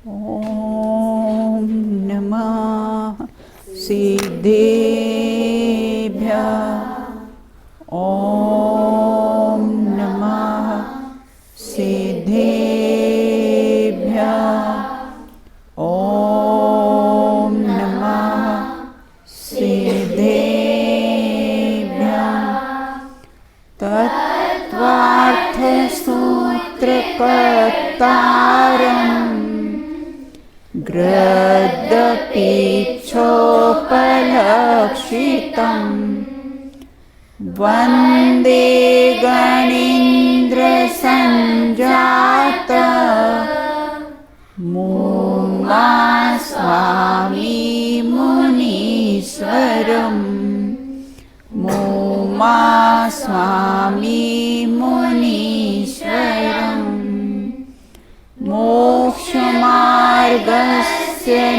ॐ नमः सिद्धेभ्यः। ॐ नमः सिद्धेभ्यः। ॐ नमः सिद्धेभ्यः। तत्त्वार्थसूत्रकर्तारम् गृह्यपीच्छोपलक्षितम् वन्दे गणेन्द्रसञ्जात मुमा स्वामी मुनीश्वरम् मुमा स्वामी मुनीश्वरम् मोक्षमार्गस्य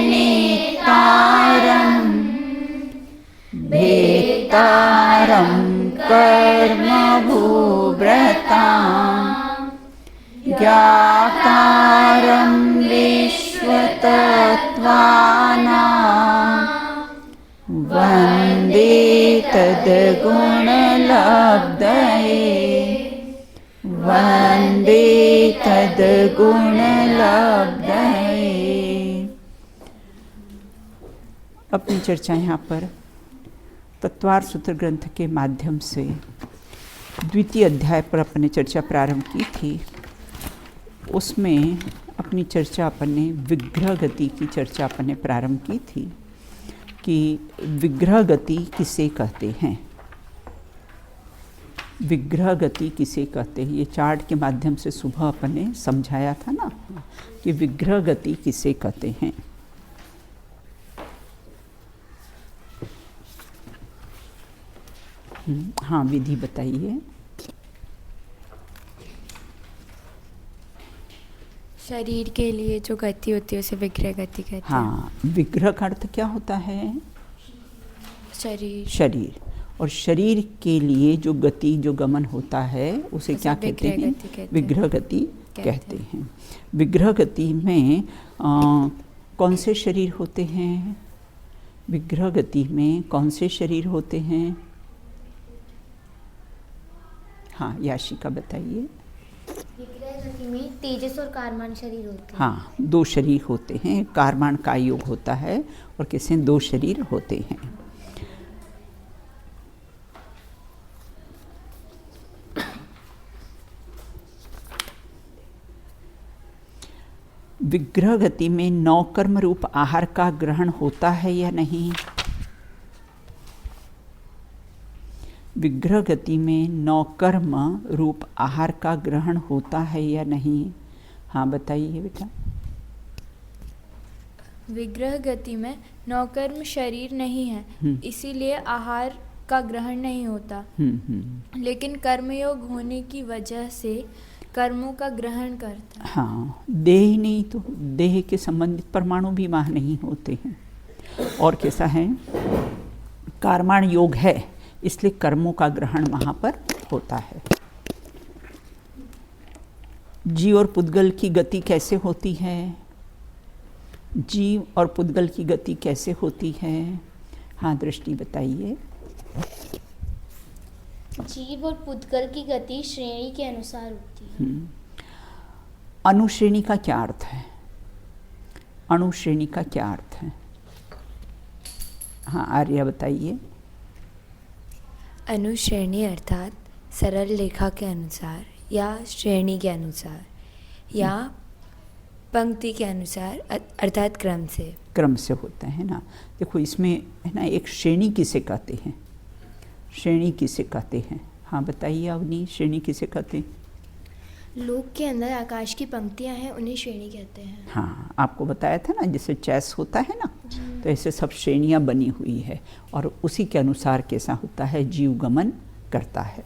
नेतारम् भेतारं कर्मभूभृतां ज्ञातारं विश्वतत्त्वानां वन्दे तद्गुणलब्धये वन्दे तद्गुणलब्धये। अपनी चर्चा यहाँ पर तत्वार्थ सूत्र ग्रंथ के माध्यम से द्वितीय अध्याय पर अपने चर्चा प्रारंभ की थी। उसमें अपनी चर्चा अपन ने विग्रह गति की चर्चा अपन ने प्रारंभ की थी कि विग्रह गति किसे कहते हैं। विग्रह गति किसे कहते हैं ये चार्ट के माध्यम से सुबह अपन ने समझाया था ना कि विग्रह गति किसे कहते हैं। हाँ, विधि बताइए। शरीर के लिए जो गति होती है उसे विग्रह गति कहते हैं। हाँ, विग्रह का अर्थ क्या होता है? शरीर। और शरीर के लिए जो गति जो गमन होता है उसे क्या कहते हैं? विग्रह गति कहते हैं। विग्रह गति में कौन से शरीर होते हैं? विग्रह गति में कौन से शरीर होते हैं? हाँ, याशिका बताइए। विग्रह गति में तेजस और कारमान शरीर होते हैं। हाँ, दो शरीर होते हैं। कारमान का योग होता है और किसी दो शरीर होते हैं। विग्रह गति में 9 कर्म रूप आहार का ग्रहण होता है या नहीं? विग्रह गति में 9 कर्म रूप आहार का ग्रहण होता है या नहीं? हाँ, बताइए बेटा। विग्रह गति में 9 कर्म शरीर नहीं है, इसीलिए आहार का ग्रहण नहीं होता। लेकिन कर्मयोग होने की वजह से कर्मों का ग्रहण करता है। हाँ, देह नहीं तो देह के संबंधित परमाणु भी वहाँ नहीं होते हैं। और कैसा है? कारमान योग है इसलिए कर्मों का ग्रहण वहाँ पर होता है। जीव और पुद्गल की गति कैसे होती है? जीव और पुद्गल की गति कैसे होती है? हाँ, दृष्टि बताइए। जीव और पुद्गल की गति श्रेणी के अनुसार होती है। अनुश्रेणी का क्या अर्थ है? अनुश्रेणी का क्या अर्थ है? हाँ, आर्या बताइए। अनुश्रेणी अर्थात सरल लेखा के अनुसार या श्रेणी के अनुसार या पंक्ति के अनुसार अर्थात क्रम से होता है ना। देखो इसमें है ना, एक श्रेणी किसे कहते हैं? श्रेणी किसे कहते हैं? हाँ बताइए अवनी, श्रेणी किसे कहते हैं? लोक के अंदर आकाश की पंक्तियां हैं, उन्हें श्रेणी कहते हैं। हाँ, आपको बताया था ना, जैसे चेस होता है ना, तो ऐसे सब श्रेणियाँ बनी हुई है और उसी के अनुसार कैसा होता है? जीव गमन करता है।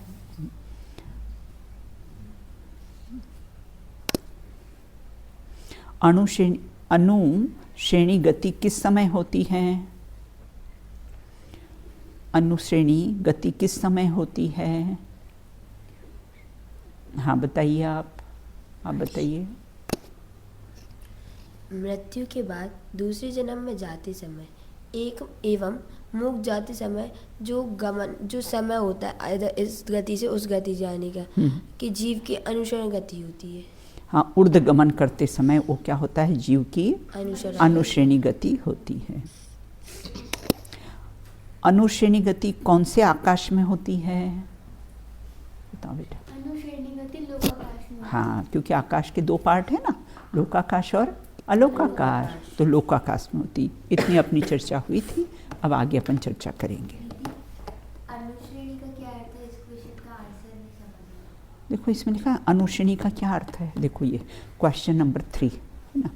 अनुश्रेणी गति किस समय होती है? अनुश्रेणी गति किस समय होती है? हाँ बताइए, आप बताइए। मृत्यु के बाद दूसरे जन्म में जाते समय एक एवं मुक्त जाते समय जो समय होता है इस गति से उस गति जाने का कि जीव की अनुसरण गति होती है। हाँ, ऊर्ध गमन करते समय वो क्या होता है, जीव की अनुश्रेणी गति होती है। अनुश्रेणी गति कौन से आकाश में होती है, बताओ बेटा। अनुश्रेणी गति लोकाकाश में। हाँ, क्योंकि आकाश के 2 पार्ट है ना, लोकाकाश और अलोकाकाश, तो लोकाकाश में होती। इतनी अपनी चर्चा हुई थी, अब आगे अपन चर्चा करेंगे। अनुश्रेणी का क्या अर्थ है, इस क्वेश्चन का आंसर नहीं समझ। देखो इसमें लिखा है अनुश्रेणी का क्या अर्थ है। देखो ये क्वेश्चन नंबर 3 है ना।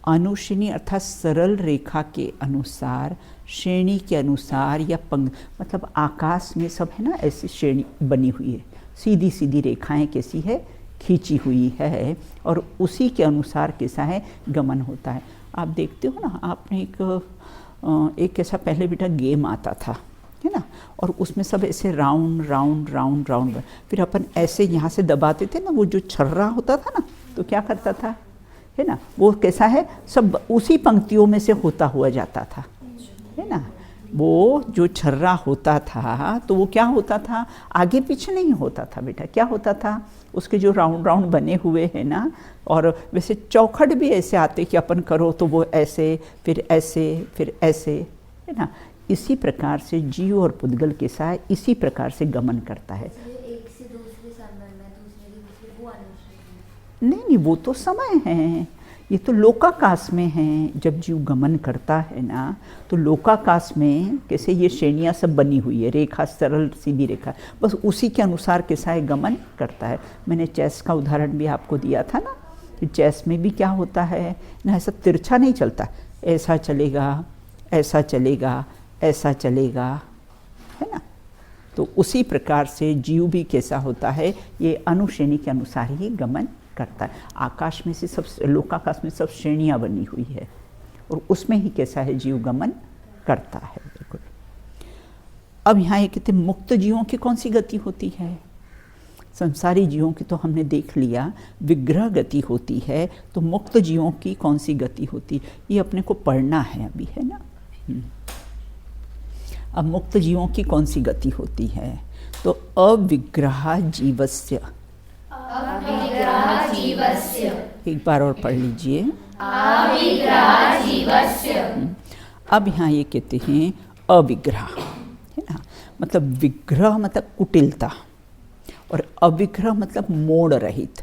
अनुश्रेणी अर्थात सरल रेखा के अनुसार, श्रेणी के अनुसार या मतलब आकाश में सब है ना ऐसी श्रेणी बनी हुई है, सीधी सीधी रेखाएं कैसी है, खींची हुई है, और उसी के अनुसार कैसा है गमन होता है। आप देखते हो ना, आपने एक ऐसा पहले बेटा गेम आता था है ना, और उसमें सब ऐसे राउंड राउंड राउंड राउंड, फिर अपन ऐसे यहाँ से दबाते थे ना, वो जो छर्रा होता था ना, तो क्या करता था है ना, वो कैसा है सब उसी पंक्तियों में से होता हुआ जाता था है ना। वो जो छर्रा होता था तो वो क्या होता था, आगे पीछे नहीं होता था बेटा, क्या होता था, उसके जो राउंड राउंड बने हुए हैं ना, और वैसे चौखट भी ऐसे आते कि अपन करो तो वो ऐसे फिर ऐसे फिर ऐसे है ना। इसी प्रकार से जीव और पुद्गल के साथ इसी प्रकार से गमन करता है। एक से दूसरे समय में दूसरे वो अनुश्रेणी। नहीं, वो तो समय है, ये तो लोकाकाश में है। जब जीव गमन करता है ना, तो लोकाकाश में कैसे ये श्रेणियाँ सब बनी हुई है, रेखा सरल सीधी रेखा, बस उसी के अनुसार कैसा है गमन करता है। मैंने चेस का उदाहरण भी आपको दिया था ना, कि चेस में भी क्या होता है ना, ऐसा तिरछा नहीं चलता, ऐसा चलेगा ऐसा चलेगा ऐसा चलेगा है ना। तो उसी प्रकार से जीव भी कैसा होता है, ये अनुश्रेणी के अनुसार ही गमन करता है। आकाश में से सब, लोकाकाश में सब श्रेणियाँ बनी हुई है, और उसमें ही कैसा है जीव गमन करता है। बिल्कुल। अब यहाँ ये कहते मुक्त जीवों की कौन सी गति होती है। संसारी जीवों की तो हमने देख लिया, विग्रह गति होती है, तो मुक्त जीवों की कौन सी गति होती है, ये अपने को पढ़ना है अभी है ना। अब मुक्त जीवों की कौन सी गति होती है, तो अविग्रह जीवस्य। अविग्रह जीवस्य। एक बार और पढ़ लीजिए। अविग्रह जीवस्य। अब यहाँ ये कहते हैं अविग्रह है ना, मतलब विग्रह मतलब कुटिलता, और अविग्रह मतलब मोड़ रहित,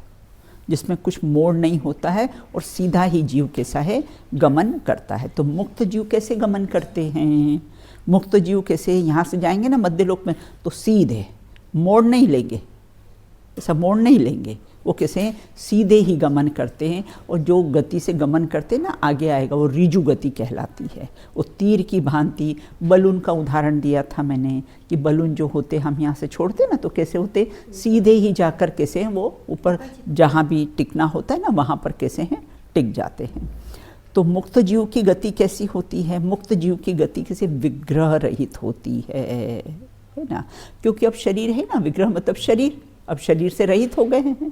जिसमें कुछ मोड़ नहीं होता है और सीधा ही जीव कैसा है गमन करता है। तो मुक्त जीव कैसे गमन करते हैं, मुक्त जीव कैसे, यहाँ से जाएंगे ना मध्यलोक में तो सीधे, मोड़ नहीं लेंगे, ऐसा मोड़ नहीं लेंगे, वो कैसे सीधे ही गमन करते हैं। और जो गति से गमन करते हैं ना, आगे आएगा वो ऋजु गति कहलाती है। वो तीर की भांति, बलून का उदाहरण दिया था मैंने कि बलून जो होते हम यहाँ से छोड़ते ना, तो कैसे होते, सीधे ही जाकर कैसे वो ऊपर जहाँ भी टिकना होता है ना, वहाँ पर कैसे हैं टिक जाते हैं। तो मुक्त जीव की गति कैसी होती है, मुक्त जीव की गति कैसे विग्रह रहित होती है ना, क्योंकि अब शरीर है ना, विग्रह मतलब शरीर, अब शरीर से रहित हो गए हैं,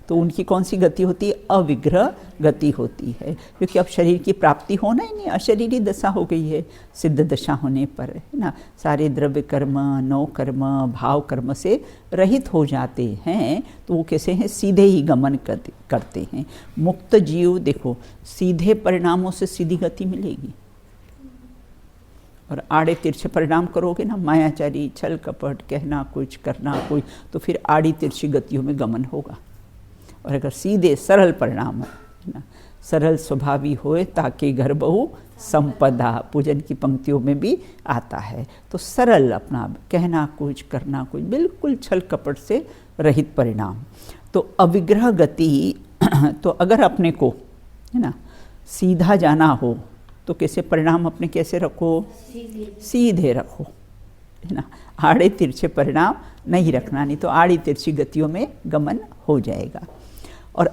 तो उनकी कौन सी गति होती है, अविग्रह गति होती है। क्योंकि अब शरीर की प्राप्ति होना ही नहीं, अशरीरी दशा हो गई है। सिद्ध दशा होने पर है ना, सारे द्रव्य कर्म, नौ कर्म, भाव कर्म से रहित हो जाते हैं, तो वो कैसे हैं, सीधे ही गमन करते हैं। मुक्त जीव देखो, सीधे परिणामों से सीधी गति मिलेगी, और आड़े तिरछे परिणाम करोगे ना, मायाचारी, छल कपट, कहना कुछ करना कुछ, तो फिर आड़ी तिरछी गतियों में गमन होगा। और अगर सीधे सरल परिणाम है ना, सरल स्वभावी होए ताकि घर बहु संपदा, पूजन की पंक्तियों में भी आता है। तो सरल अपना कहना कुछ करना कुछ, बिल्कुल छल कपट से रहित परिणाम। तो अविग्रह गति, तो अगर अपने को है ना सीधा जाना हो तो कैसे परिणाम अपने कैसे रखो, सीधे रखो है ना, आड़े तिरछे परिणाम नहीं रखना, नहीं तो आड़ी तिरछी गतियों में गमन हो जाएगा। और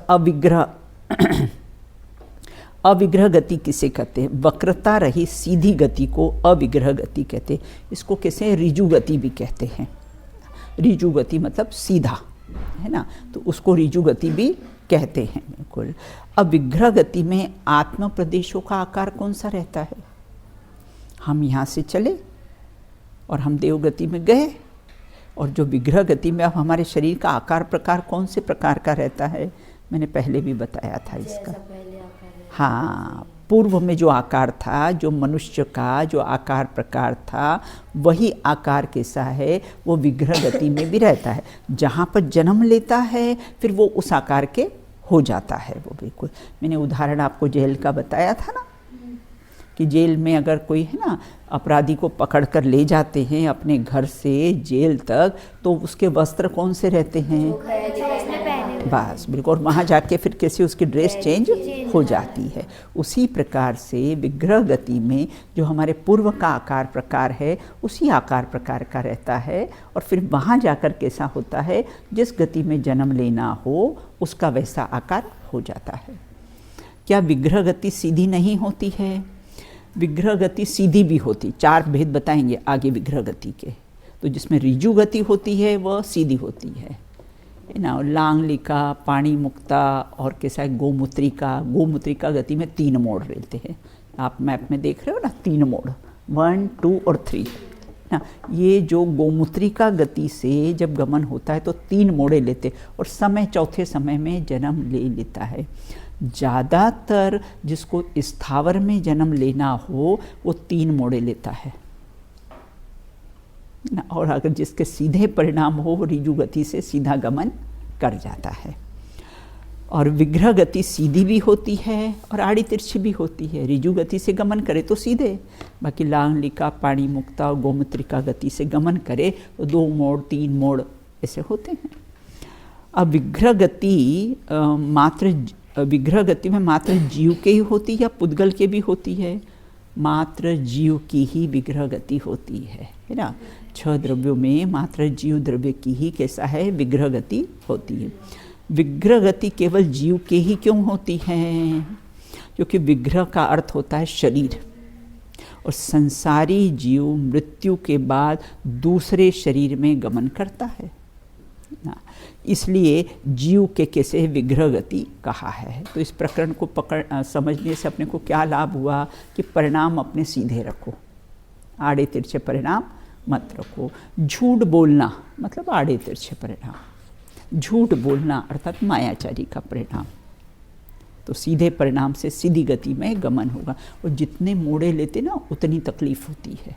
अविग्रह गति किसे कहते हैं, वक्रता रही सीधी गति को अविग्रह गति कहते हैं। इसको कैसे ऋजु गति भी कहते हैं। ऋजु गति मतलब सीधा है ना, तो उसको ऋजु गति भी कहते हैं। बिल्कुल। अब विग्रह गति में आत्म प्रदेशों का आकार कौन सा रहता है? हम यहाँ से चले और हम देव गति में गए, और जो विग्रह गति में अब हमारे शरीर का आकार प्रकार कौन से प्रकार का रहता है? मैंने पहले भी बताया था इसका। हाँ, पूर्व में जो आकार था, जो मनुष्य का जो आकार प्रकार था, वही आकार कैसा है वो विग्रह गति में भी रहता है। जहाँ पर जन्म लेता है फिर वो उस आकार के हो जाता है वो। बिल्कुल, मैंने उदाहरण आपको जेल का बताया था ना, कि जेल में अगर कोई है ना अपराधी को पकड़ कर ले जाते हैं अपने घर से जेल तक, तो उसके वस्त्र कौन से रहते हैं? बस बिल्कुल, और वहाँ जाके फिर कैसे उसकी ड्रेस चेंज हो जाती है। उसी प्रकार से विग्रह गति में जो हमारे पूर्व का आकार प्रकार है उसी आकार प्रकार का रहता है, और फिर वहाँ जाकर कैसा होता है, जिस गति में जन्म लेना हो उसका वैसा आकार हो जाता है। क्या विग्रह गति सीधी नहीं होती है? विग्रह गति सीधी भी होती। 4 भेद बताएंगे आगे विग्रह गति के। तो जिसमें ऋजु गति होती है वह सीधी होती है ना। लांगलिका, पाणी मुक्ता और कैसा है गोमूत्रिका। गोमूत्रिका गति में 3 मोड़ रहते हैं। आप मैप में देख रहे हो ना, 3 मोड़, 1, 2 और 3 ना। ये जो गोमूत्रिका गति से जब गमन होता है तो 3 मोड़े लेते, और समय चौथे समय में जन्म ले लेता है। ज़्यादातर जिसको स्थावर में जन्म लेना हो वो 3 मोड़े लेता है ना, और अगर जिसके सीधे परिणाम हो वो ऋजु गति से सीधा गमन कर जाता है। और विग्रह गति सीधी भी होती है और आड़ी तिरछी भी होती है। ऋजु गति से गमन करे तो सीधे, बाकी लांगलिका, पाणी मुक्ता और गोमूत्रिका गति से गमन करे तो 2 मोड़ 3 मोड़ ऐसे होते हैं। अब विग्रह गति में मात्र जीव के ही होती है या पुद्गल के भी होती है? मात्र जीव की ही विग्रह गति होती है ना। 6 द्रव्यों में मात्र जीव द्रव्य की ही कैसा है विग्रह गति होती है। विग्रह गति केवल जीव के ही क्यों होती है? क्योंकि विग्रह का अर्थ होता है शरीर, और संसारी जीव मृत्यु के बाद दूसरे शरीर में गमन करता है ना, इसलिए जीव के कैसे विग्रह गति कहा है। तो इस प्रकरण को समझने से अपने को क्या लाभ हुआ कि परिणाम अपने सीधे रखो, आड़े तिरछे परिणाम मत रखो। झूठ बोलना मतलब आड़े तिरछे परिणाम, झूठ बोलना अर्थात मायाचारी का परिणाम। तो सीधे परिणाम से सीधी गति में गमन होगा, और जितने मोड़े लेते ना उतनी तकलीफ होती है,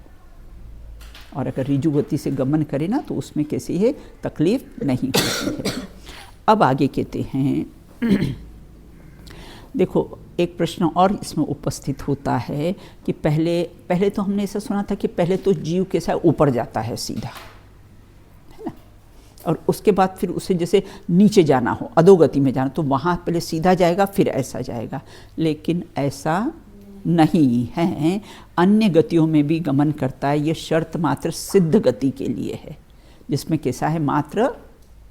और अगर ऋजु गति से गमन करे ना तो उसमें कैसी है तकलीफ नहीं होती है। अब आगे कहते हैं देखो एक प्रश्न और इसमें उपस्थित होता है कि पहले तो हमने ऐसा सुना था कि पहले तो जीव कैसा ऊपर जाता है सीधा, है ना, और उसके बाद फिर उसे जैसे नीचे जाना हो अधोगति में जाना तो वहाँ पहले सीधा जाएगा फिर ऐसा जाएगा, लेकिन ऐसा नहीं है। अन्य गतियों में भी गमन करता है। ये शर्त मात्र सिद्ध गति के लिए है, जिसमें कैसा है मात्र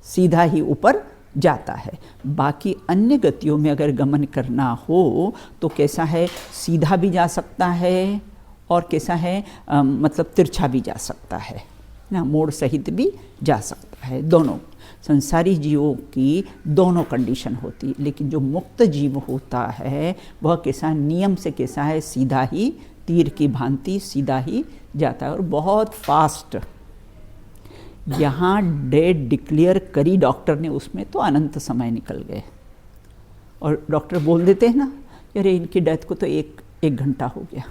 सीधा ही ऊपर जाता है। बाकी अन्य गतियों में अगर गमन करना हो तो कैसा है सीधा भी जा सकता है और कैसा है मतलब तिरछा भी जा सकता है ना, मोड़ सहित भी जा सकता है। दोनों संसारी जीवों की दोनों कंडीशन होती, लेकिन जो मुक्त जीव होता है वह कैसा नियम से कैसा है सीधा ही तीर की भांति सीधा ही जाता है और बहुत फास्ट। यहाँ डेट डिक्लेयर करी डॉक्टर ने, उसमें तो अनंत समय निकल गए और डॉक्टर बोल देते हैं ना अरे इनकी डेथ को तो एक घंटा हो गया।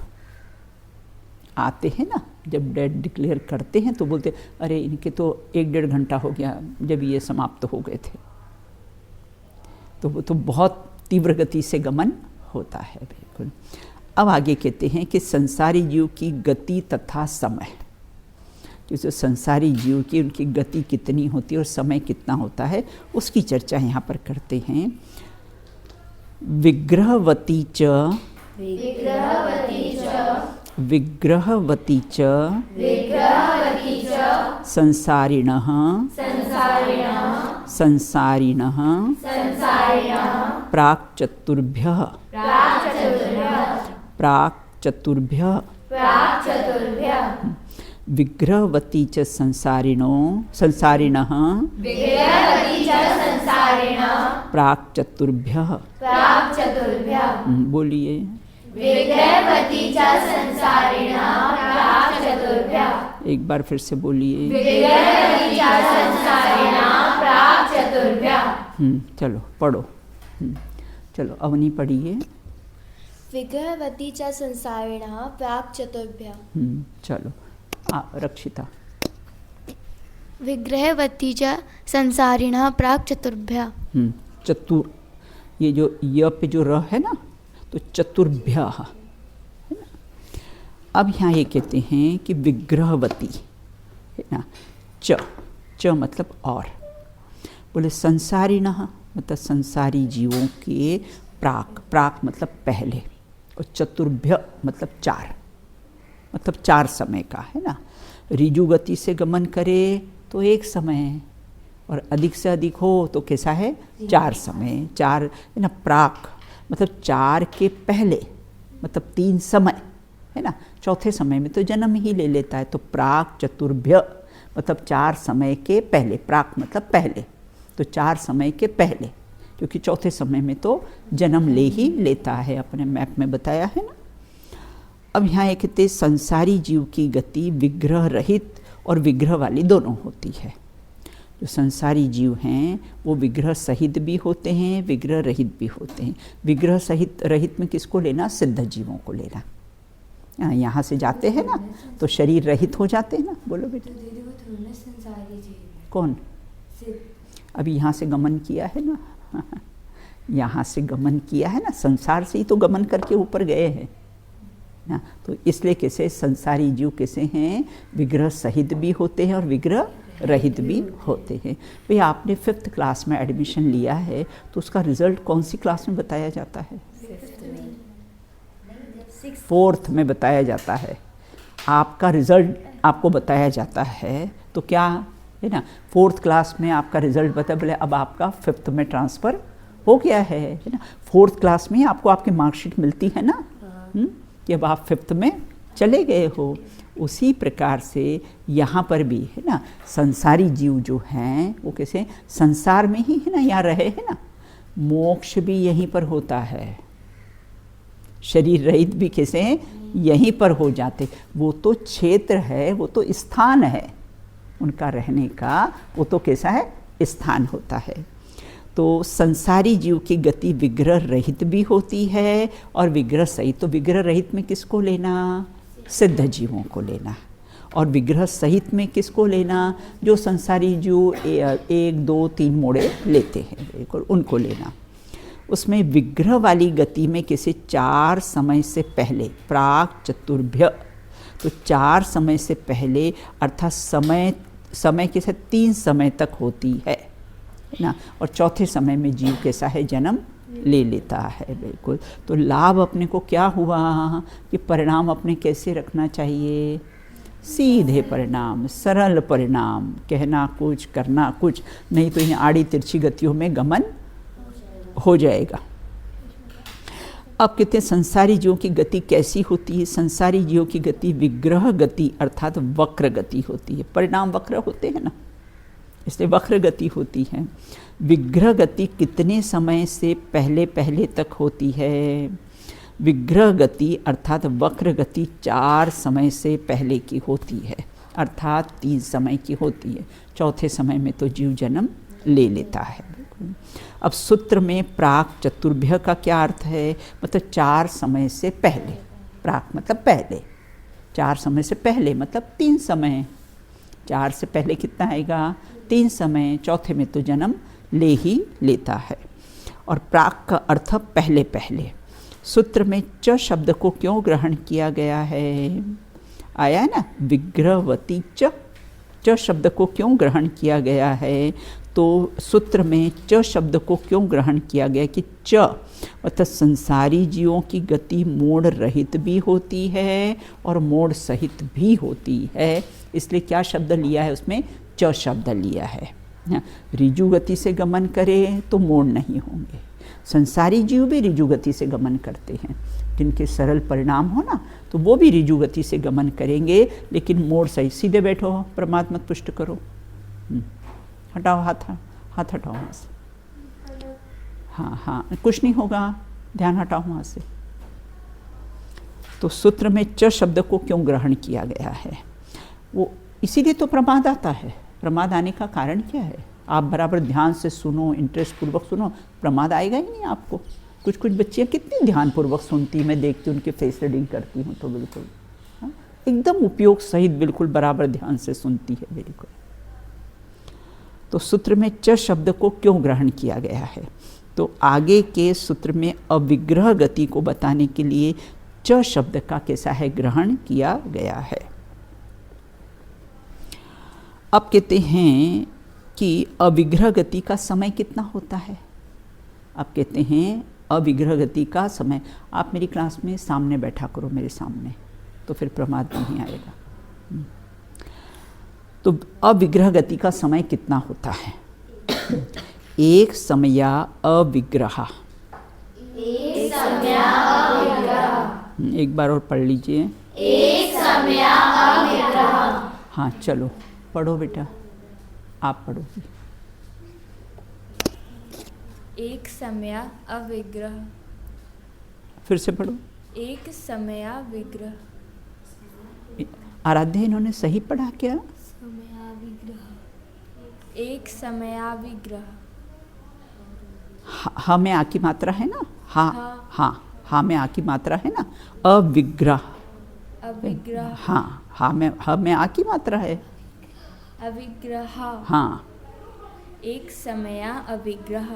आते हैं ना जब डेट डिक्लेयर करते हैं तो बोलते अरे इनके तो 1-1.5 घंटा हो गया जब ये समाप्त हो गए थे। तो वो तो बहुत तीव्र गति से गमन होता है बिल्कुल। अब आगे कहते हैं कि संसारी जीव की गति तथा समय, जैसे संसारी जीव की उनकी गति कितनी होती है और समय कितना होता है उसकी चर्चा यहाँ पर करते हैं। विग्रहवती च संसारिणः प्राक्चतुर्भ्यः विग्रहवती च संसारिणः संसारिणः प्राक् चतुर्भ्यः। प्राक् चतुर्भ्यः। बोलिए। विग्रहवती च संसारिणः प्राक् चतुर्भ्यः। एक बार फिर से बोलिए। विग्रहवती च संसारिणः प्राक् चतुर्भ्यः। चलो पढ़ो। चलो अवनी पढ़िए। विग्रहवती च संसारिणः प्राक् चतुर्भ्यः। चलो रक्षिता। विग्रहवती च संसारिणः प्राक् चतुर्भ्यः। चतुर, ये जो य पे जो र है ना, तो चतुर्भ्यः है ना। अब यहाँ ये कहते हैं कि विग्रहवती है ना, च मतलब और, बोले संसारिणः मतलब संसारी जीवों के, प्राक मतलब पहले, और चतुर्भ्य मतलब चार, मतलब चार समय का है ना। ऋजु गति से गमन करे तो एक समय, और अधिक से अधिक हो तो कैसा है, चार समय, चार है ना। प्राक मतलब चार के पहले, मतलब तीन समय है ना। चौथे समय में तो जन्म ही ले लेता है, तो प्राक चतुर्भ्य मतलब चार समय के पहले। प्राक मतलब पहले, तो चार समय के पहले, क्योंकि चौथे समय में तो जन्म ले ही लेता है, अपने मैप में बताया है ना। अब यहाँ एक कहते संसारी जीव की गति विग्रह रहित और विग्रह वाली दोनों होती है। जो संसारी जीव हैं वो विग्रह सहित भी होते हैं, विग्रह रहित भी होते हैं। विग्रह सहित रहित में किसको लेना, सिद्ध जीवों को लेना। यहाँ से जाते हैं ना तो शरीर रहित हो जाते हैं ना। बोलो बेटा। कौन? अभी यहाँ से गमन किया है ना, यहाँ से गमन किया है ना, संसार से ही तो गमन करके ऊपर गए हैं ना। तो इसलिए कैसे संसारी जीव कैसे हैं, विग्रह सहित भी होते हैं और विग्रह रहित भी होते हैं। भाई आपने 5th क्लास में एडमिशन लिया है तो उसका रिजल्ट कौन सी क्लास में बताया जाता है? 4th में बताया जाता है। आपका रिजल्ट आपको बताया जाता है तो क्या है ना, 4th क्लास में आपका रिजल्ट बता, बोले अब आपका 5th में ट्रांसफ़र हो गया है ना। 4th क्लास में आपको आपकी मार्कशीट मिलती है ना, कि अब आप 5th में चले गए हो। उसी प्रकार से यहाँ पर भी है ना, संसारी जीव जो हैं वो कैसे संसार में ही है ना, यहाँ रहे हैं ना। मोक्ष भी यहीं पर होता है, शरीर रहित भी कैसे यहीं पर हो जाते। वो तो क्षेत्र है, वो तो स्थान है उनका रहने का, वो तो कैसा है, स्थान होता है। तो संसारी जीव की गति विग्रह रहित भी होती है और विग्रह सहित। तो विग्रह रहित में किसको लेना, सिद्ध जीवों को लेना, और विग्रह सहित में किसको लेना, जो संसारी जीव 1, 2, 3 मोड़े लेते हैं, और उनको लेना। उसमें विग्रह वाली गति में किसी 4 समय से पहले, प्राक चतुर्भ्य, तो 4 समय से पहले अर्थात समय के साथ 3 समय तक होती है ना। और चौथे समय में जीव कैसा है, जन्म ले लेता है। बिल्कुल। तो लाभ अपने को क्या हुआ कि परिणाम अपने कैसे रखना चाहिए, सीधे परिणाम, सरल परिणाम, कहना कुछ करना कुछ नहीं, तो इन आड़ी तिरछी गतियों में गमन हो जाएगा। अब कहते हैं संसारी जीवों की गति कैसी होती है। संसारी जीवों की गति विग्रह गति अर्थात वक्र गति होती है। परिणाम वक्र होते हैं ना, इसलिए वक्र गति होती है। विग्रह गति कितने समय से पहले पहले तक होती है? विग्रह गति अर्थात वक्र गति 4 समय से पहले की होती है, अर्थात 3 समय की होती है। चौथे समय में तो जीव जन्म ले लेता है। अब सूत्र में प्राक चतुर्भ्य का क्या अर्थ है, मतलब 4 समय से पहले। प्राक मतलब पहले, 4 समय से पहले मतलब 3 समय। 4 से पहले कितना आएगा, 3 समय। चौथे में तो जन्म ले ही लेता है। और प्राक का अर्थ पहले पहले। सूत्र में च शब्द को क्यों ग्रहण किया गया है, आया है ना, विग्रहवती च शब्द को क्यों ग्रहण किया गया है? तो सूत्र में च शब्द को क्यों ग्रहण किया गया कि च मतलब संसारी जीवों की गति मोड़ रहित भी होती है और मोड़ सहित भी होती है, इसलिए क्या शब्द लिया है उसमें, च शब्द लिया है। ऋजु गति से गमन करे तो मोड़ नहीं होंगे। संसारी जीव भी ऋजु गति से गमन करते हैं, जिनके सरल परिणाम हो ना, तो वो भी ऋजु गति से गमन करेंगे, लेकिन मोड़ सही। सीधे बैठो, परमात्मा पुष्ट करो, हटाओ हाथ, हाथ हटाओ हाथ से। हाँ हाँ, कुछ नहीं होगा, ध्यान हटाओ वहाँ से। तो सूत्र में च शब्द को क्यों ग्रहण किया गया है, वो इसीलिए तो प्रमाद आता है। प्रमाद आने का कारण क्या है? आप बराबर ध्यान से सुनो, इंटरेस्ट पूर्वक सुनो, प्रमाद आएगा ही नहीं आपको। कुछ कुछ बच्चियाँ कितनी ध्यानपूर्वक सुनती, मैं देखती हूँ, उनकी फेस रीडिंग करती हूँ तो बिल्कुल एकदम उपयोग सहित बिल्कुल बराबर ध्यान से सुनती है, बिल्कुल। तो सूत्र में च शब्द को क्यों ग्रहण किया गया है, तो आगे के सूत्र में अविग्रह गति को बताने के लिए च शब्द का कैसा है ग्रहण किया गया है। अब कहते हैं कि अविग्रह गति का समय कितना होता है। अब कहते हैं अविग्रह गति का समय, आप मेरी क्लास में सामने बैठा करो, मेरे सामने, तो फिर प्रमाद नहीं आएगा। तो अविग्रह गति का समय कितना होता है? एक समया अविग्रह। एक बार और पढ़ लीजिए। एक समया अविग्रह। हाँ चलो पढ़ो बेटा, आप पढ़ो। एक समया अविग्रह। फिर से पढ़ो। एक समया विग्रह। आराध्य इन्होंने सही पढ़ा क्या? एक समया विग्रह। हा में आ की मात्रा है ना, हा में आ की मात्रा है ना, अविग्रह। अविग्रह। हाँ में आ की मात्रा है, अविग्रह। हाँ। एक समया अविग्रह।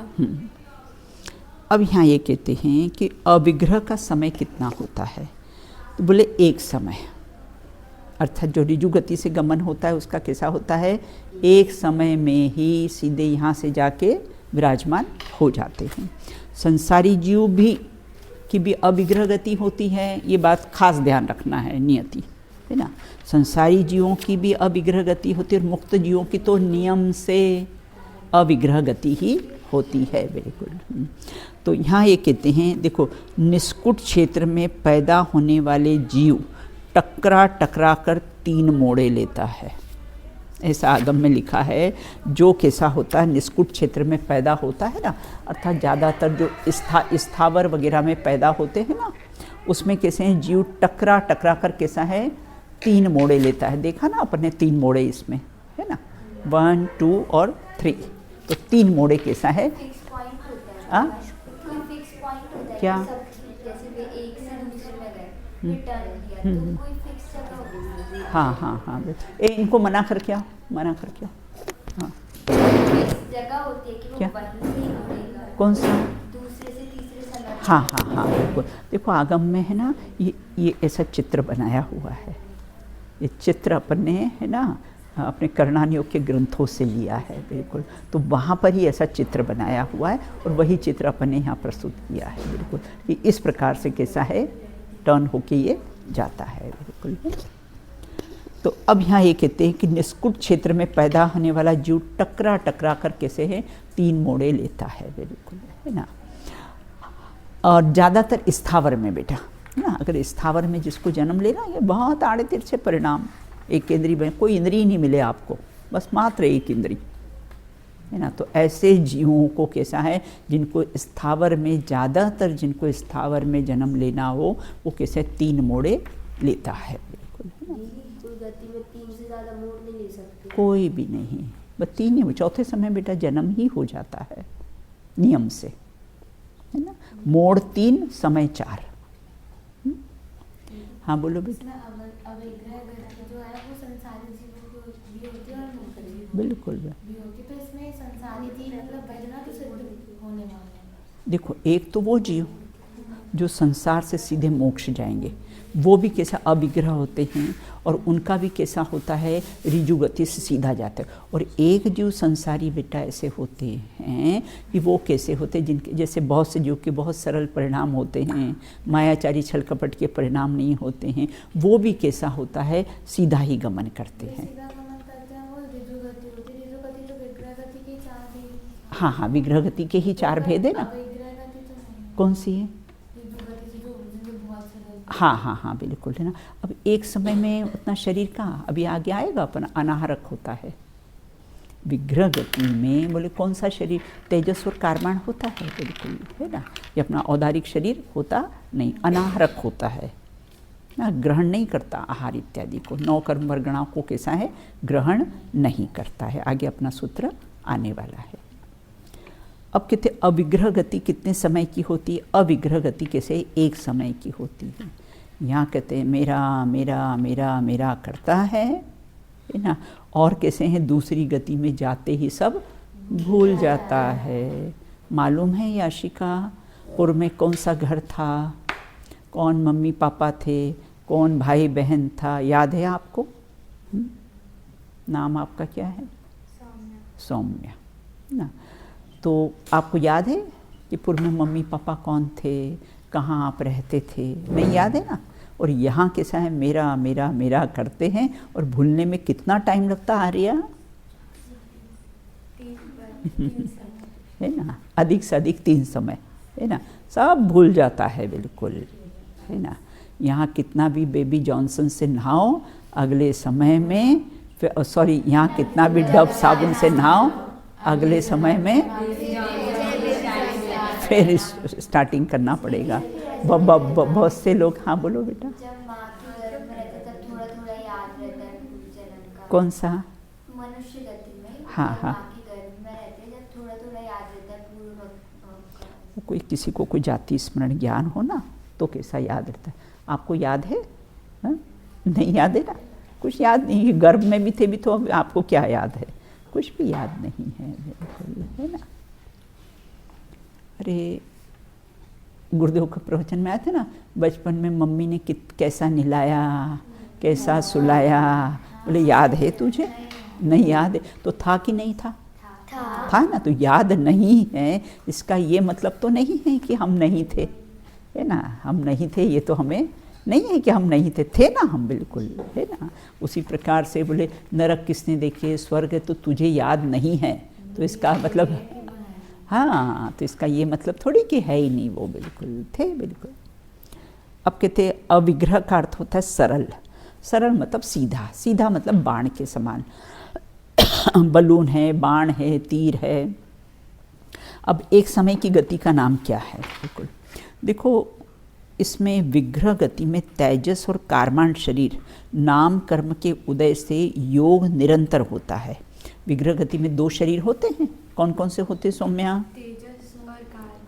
अब यहाँ ये कहते हैं कि अविग्रह का समय कितना होता है, तो बोले एक समय, अर्थात जो ऋजु गति से गमन होता है उसका कैसा होता है, एक समय में ही सीधे यहाँ से जाके विराजमान हो जाते हैं। संसारी जीव भी की भी अविग्रह गति होती है, ये बात खास ध्यान रखना है, नियति है ना। संसारी जीवों की भी अविग्रह गति होती है और मुक्त जीवों की तो नियम से अविग्रह गति ही होती है, बिल्कुल। तो यहाँ ये कहते हैं, देखो, निष्कुट क्षेत्र में पैदा होने वाले जीव टकरा कर 3 मोड़े लेता है, ऐसा आगम में लिखा है। जो कैसा होता है, निष्कुट क्षेत्र में पैदा होता है ना, अर्थात ज़्यादातर जो स्थावर वगैरह में पैदा होते हैं ना, उसमें कैसे हैं, जीव टकरा कर कैसा है, 3 मोड़े लेता है। देखा ना अपने 3 मोड़े इसमें है ना, 1, 2 और 3। तो 3 मोड़े कैसा है, क्या? हाँ, इनको मना कर क्या, हाँ जगह होती है कि वो क्या? वहीं से मुड़ेगा, कौन सा? दूसरे से तीसरे संदर्भ। हाँ बिल्कुल। देखो आगम में है ना, ये ऐसा चित्र बनाया हुआ है। ये चित्र अपने है ना अपने कर्णानियोग के ग्रंथों से लिया है, बिल्कुल। तो वहाँ पर ही ऐसा चित्र बनाया हुआ है और वही चित्र अपन ने यहाँ प्रस्तुत किया है, बिल्कुल। कि इस प्रकार से कैसा है, टर्न होके ये जाता है, बिल्कुल। तो अब यहाँ ये कहते हैं कि निष्कुट क्षेत्र में पैदा होने वाला जीव टकरा कर कैसे है, 3 मोड़े लेता है, बिल्कुल, है ना। और ज़्यादातर स्थावर में बेटा है ना, अगर स्थावर में जिसको जन्म लेना, ये बहुत आड़े तिरछे परिणाम, एक इंद्री में कोई इंद्री नहीं मिले आपको, बस मात्र एक इंद्री है ना। तो ऐसे जीवों को कैसा है, जिनको स्थावर में ज़्यादातर जिनको स्थावर में जन्म लेना हो, वो कैसे 3 मोड़े लेता है, बिल्कुल, है ना। कोई गति में 3 से ज़्यादा मोड़ नहीं ले सकते, कोई भी नहीं, बस 3 ही। चौथे समय बेटा जन्म ही हो जाता है नियम से, है ना। मोड़ 3, समय 4। हाँ बोलो बेटा। अविग्रह गति जो है वो संसारी जीवों की भी होती है और मुक्त जीवों बिल्कुल भी होती है। तो इसमें संसारी जीव मतलब वेदना तो सिद्ध होने वाले हैं। देखो, एक तो वो जीव जो संसार से सीधे मोक्ष जाएंगे, वो भी कैसा अविग्रह होते हैं और उनका भी कैसा होता है, ऋजु गति से सीधा जाता है। और एक जीव संसारी बेटा ऐसे होते हैं कि वो कैसे होते हैं, जिनके जैसे बहुत से जीव के बहुत सरल परिणाम होते हैं, मायाचारी छल कपट के परिणाम नहीं होते हैं, वो भी कैसा होता है, सीधा ही गमन करते हैं। सीधा गमन करते हैं, वो ऋजु गति होती है। ऋजु गति तो विग्रह गति के 4 भेद। हाँ, विग्रह गति के ही 4 भेद है ना। अविग्रह गति तो नहीं, कौन सी है? ऋजु गति से जो बहुत सरल। हाँ बिल्कुल, है ना। अब एक समय में उतना शरीर कहाँ, अभी आगे आएगा अपन, अनाहरक होता है, विग्रह गति में बोले कौन सा शरीर, तेजस और कारमाण होता है बिल्कुल, है ना। ये अपना औदारिक शरीर होता नहीं, अनाहरक होता है ना, ग्रहण नहीं करता आहार इत्यादि को। 9 कर्म वर्गणाओं को कैसा है, ग्रहण नहीं करता है। आगे अपना सूत्र आने वाला है। अब कहते अविग्रह गति कितने समय की होती है, अविग्रह गति कैसे, एक समय की होती है। यहाँ कहते हैं मेरा मेरा मेरा मेरा करता है ना, और कैसे हैं दूसरी गति में जाते ही सब भूल जाता है। मालूम है याशिका, पूर्व में कौन सा घर था, कौन मम्मी पापा थे, कौन भाई बहन था, याद है आपको? नाम आपका क्या है? सौम्या ना। तो आपको याद है कि पूर्व में मम्मी पापा कौन थे, कहाँ आप रहते थे, नहीं याद है ना। और यहाँ कैसा है, मेरा मेरा मेरा करते हैं और भूलने में कितना टाइम लगता है आर्या? है ना, अधिक से अधिक 3 समय, है ना, सब भूल जाता है बिल्कुल, है ना। यहाँ कितना भी बेबी जॉनसन से नहाओ, अगले समय में सॉरी यहाँ कितना भी डब साबुन से नहाओ, अगले समय में फिर स्टार्टिंग करना पड़ेगा। बहुत से लोग, हाँ बोलो बेटा। जब माँ के गर्भ में रहते तब थोड़ा थोड़ा याद रहता है जन्म का। कौन सा? मनुष्य गति में। हाँ हाँ। माँ के गर्भ में रहते जब थोड़ा थोड़ा याद रहता है पूर्व। कोई किसी को कोई जाति स्मरण ज्ञान हो ना तो कैसा याद रहता है। आपको याद है? हा? नहीं याद है ना, कुछ याद नहीं। गर्भ में भी थे भी तो आपको क्या याद है, कुछ भी याद नहीं है बिल्कुल, है ना। अरे गुरुदेव का प्रवचन में आया था ना, बचपन में मम्मी ने कैसा नहलाया, कैसा सुलाया, बोले याद है तुझे? नहीं याद है। तो था कि नहीं था? था ना। तो याद नहीं है इसका ये मतलब तो नहीं है कि हम नहीं थे, है ना। हम नहीं थे ये तो हमें नहीं है कि हम नहीं थे ना हम बिल्कुल, है ना। उसी प्रकार से बोले नरक किसने देखे, स्वर्ग तो तुझे याद नहीं है, तो इसका मतलब हाँ, तो इसका ये मतलब थोड़ी कि है ही नहीं, वो बिल्कुल थे बिल्कुल। अब कहते अविग्रह का अर्थ होता है सरल। सरल मतलब सीधा, सीधा मतलब बाण के समान। बलून है, बाण है, तीर है। अब एक समय की गति का नाम क्या है? बिल्कुल देखो, इसमें विग्रह गति में तेजस और कारमाण शरीर नाम कर्म के उदय से योग निरंतर होता है। विग्रह गति में 2 शरीर होते हैं, कौन कौन से होते हैं सौम्या?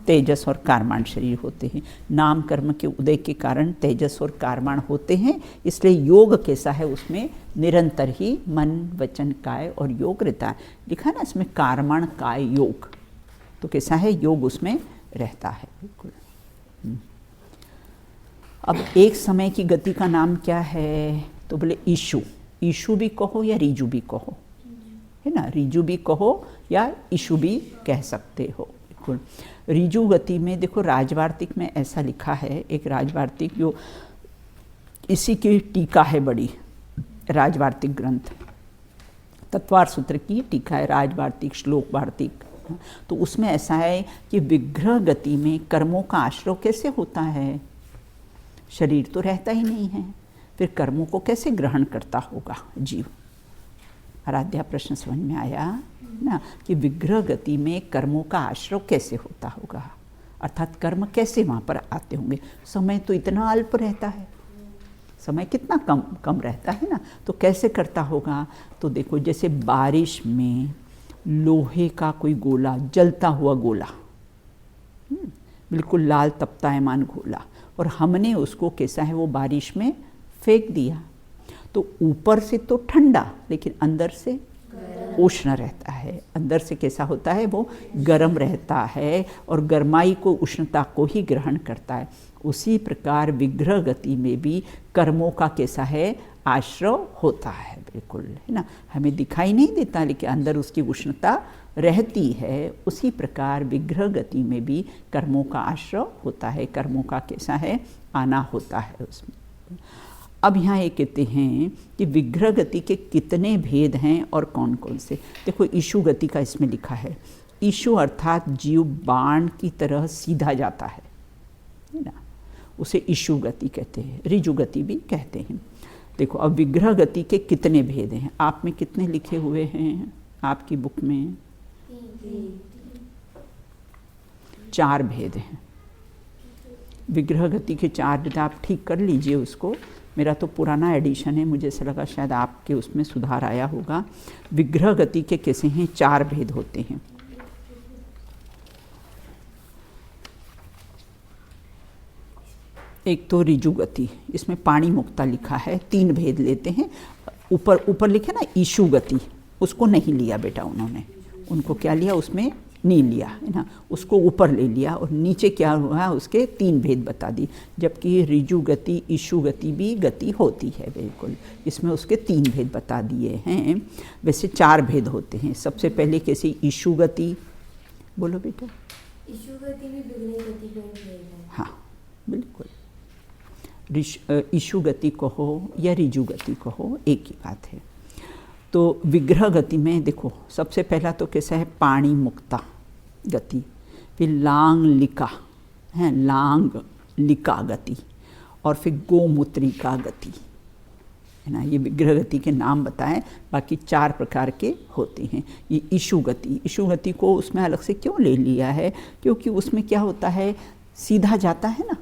तेजस और कारमाण शरीर होते हैं। नाम कर्म के उदय के कारण तेजस और कारमाण होते हैं, इसलिए योग कैसा है उसमें निरंतर ही मन वचन काय और योग रहता है। लिखा है ना इसमें कारमाण काय योग, तो कैसा है योग उसमें रहता है बिल्कुल। अब एक समय की गति का नाम क्या है? तो बोले ईशु। ईशु भी कहो या रीजु भी कहो, है ना। रीजु भी कहो या ईशु भी कह सकते हो बिल्कुल। रीजु गति में देखो राजवार्तिक में ऐसा लिखा है, एक राजवार्तिक जो इसी की टीका है बड़ी, राजवार्तिक ग्रंथ तत्वार सूत्र की टीका है, राजवार्तिक श्लोक वार्तिक। तो उसमें ऐसा है कि विग्रह गति में कर्मों का आश्रय कैसे होता है? शरीर तो रहता ही नहीं है, फिर कर्मों को कैसे ग्रहण करता होगा जीव? आराध्या प्रश्न समझ में आया ना कि विग्रह गति में कर्मों का आश्रय कैसे होता होगा, अर्थात कर्म कैसे वहाँ पर आते होंगे। समय तो इतना अल्प रहता है, समय कितना कम रहता है ना, तो कैसे करता होगा? तो देखो जैसे बारिश में लोहे का कोई गोला, जलता हुआ गोला, बिल्कुल लाल तपतायमान गोला, और हमने उसको कैसा है वो बारिश में फेंक दिया, तो ऊपर से तो ठंडा लेकिन अंदर से उष्ण रहता है। अंदर से कैसा होता है वो गर्म रहता है और गर्माई को उष्णता को ही ग्रहण करता है। उसी प्रकार विग्रह गति में भी कर्मों का कैसा है आश्रय होता है बिल्कुल, है ना। हमें दिखाई नहीं देता लेकिन अंदर उसकी उष्णता रहती है। उसी प्रकार विग्रह गति में भी कर्मों का आश्रय होता है, कर्मों का कैसा है आना होता है उसमें। अब यहाँ ये कहते हैं कि विग्रह गति के कितने भेद हैं और कौन कौन से। देखो ईशु गति का इसमें लिखा है। ईशु अर्थात जीव बाण की तरह सीधा जाता है ना, उसे ईशु गति कहते हैं, ऋजु गति भी कहते हैं। देखो अब विग्रह गति के कितने भेद हैं, आप में कितने लिखे हुए हैं? आपकी बुक में 4 भेद हैं। विग्रह गति के 4 भेद आप ठीक कर लीजिए उसको। मेरा तो पुराना एडिशन है, मुझे ऐसा लगा शायद आपके उसमें सुधार आया होगा। विग्रह गति के कैसे हैं? 4 भेद होते हैं। एक तो ऋजु गति, इसमें पाणी मुक्ता लिखा है, 3 भेद लेते हैं। ऊपर लिखे ना ईशु गति, उसको नहीं लिया बेटा उन्होंने, उनको क्या लिया उसमें नहीं लिया है ना, उसको ऊपर ले लिया और नीचे क्या हुआ उसके 3 भेद बता दी। जबकि ऋजु गति ईशु गति भी गति होती है बिल्कुल, इसमें उसके 3 भेद बता दिए हैं। वैसे 4 भेद होते हैं। सबसे पहले कैसे ईशु गति, बोलो बेटा। ईशु गति भी विग्रह गति का भेद है। हाँ बिल्कुल, ईशु गति कहो या ऋजु गति कहो एक ही बात है। तो विग्रह गति में देखो सबसे पहला तो कैसा है? पाणी मुक्ता गति, फिर लांग लिका है, लांग लिका गति, और फिर गोमूत्रिका गति है ना। ये विग्रह गति के नाम बताएं, बाकी 4 प्रकार के होते हैं। ये ईशु गति, ईशु गति को उसमें अलग से क्यों ले लिया है? क्योंकि उसमें क्या होता है, सीधा जाता है ना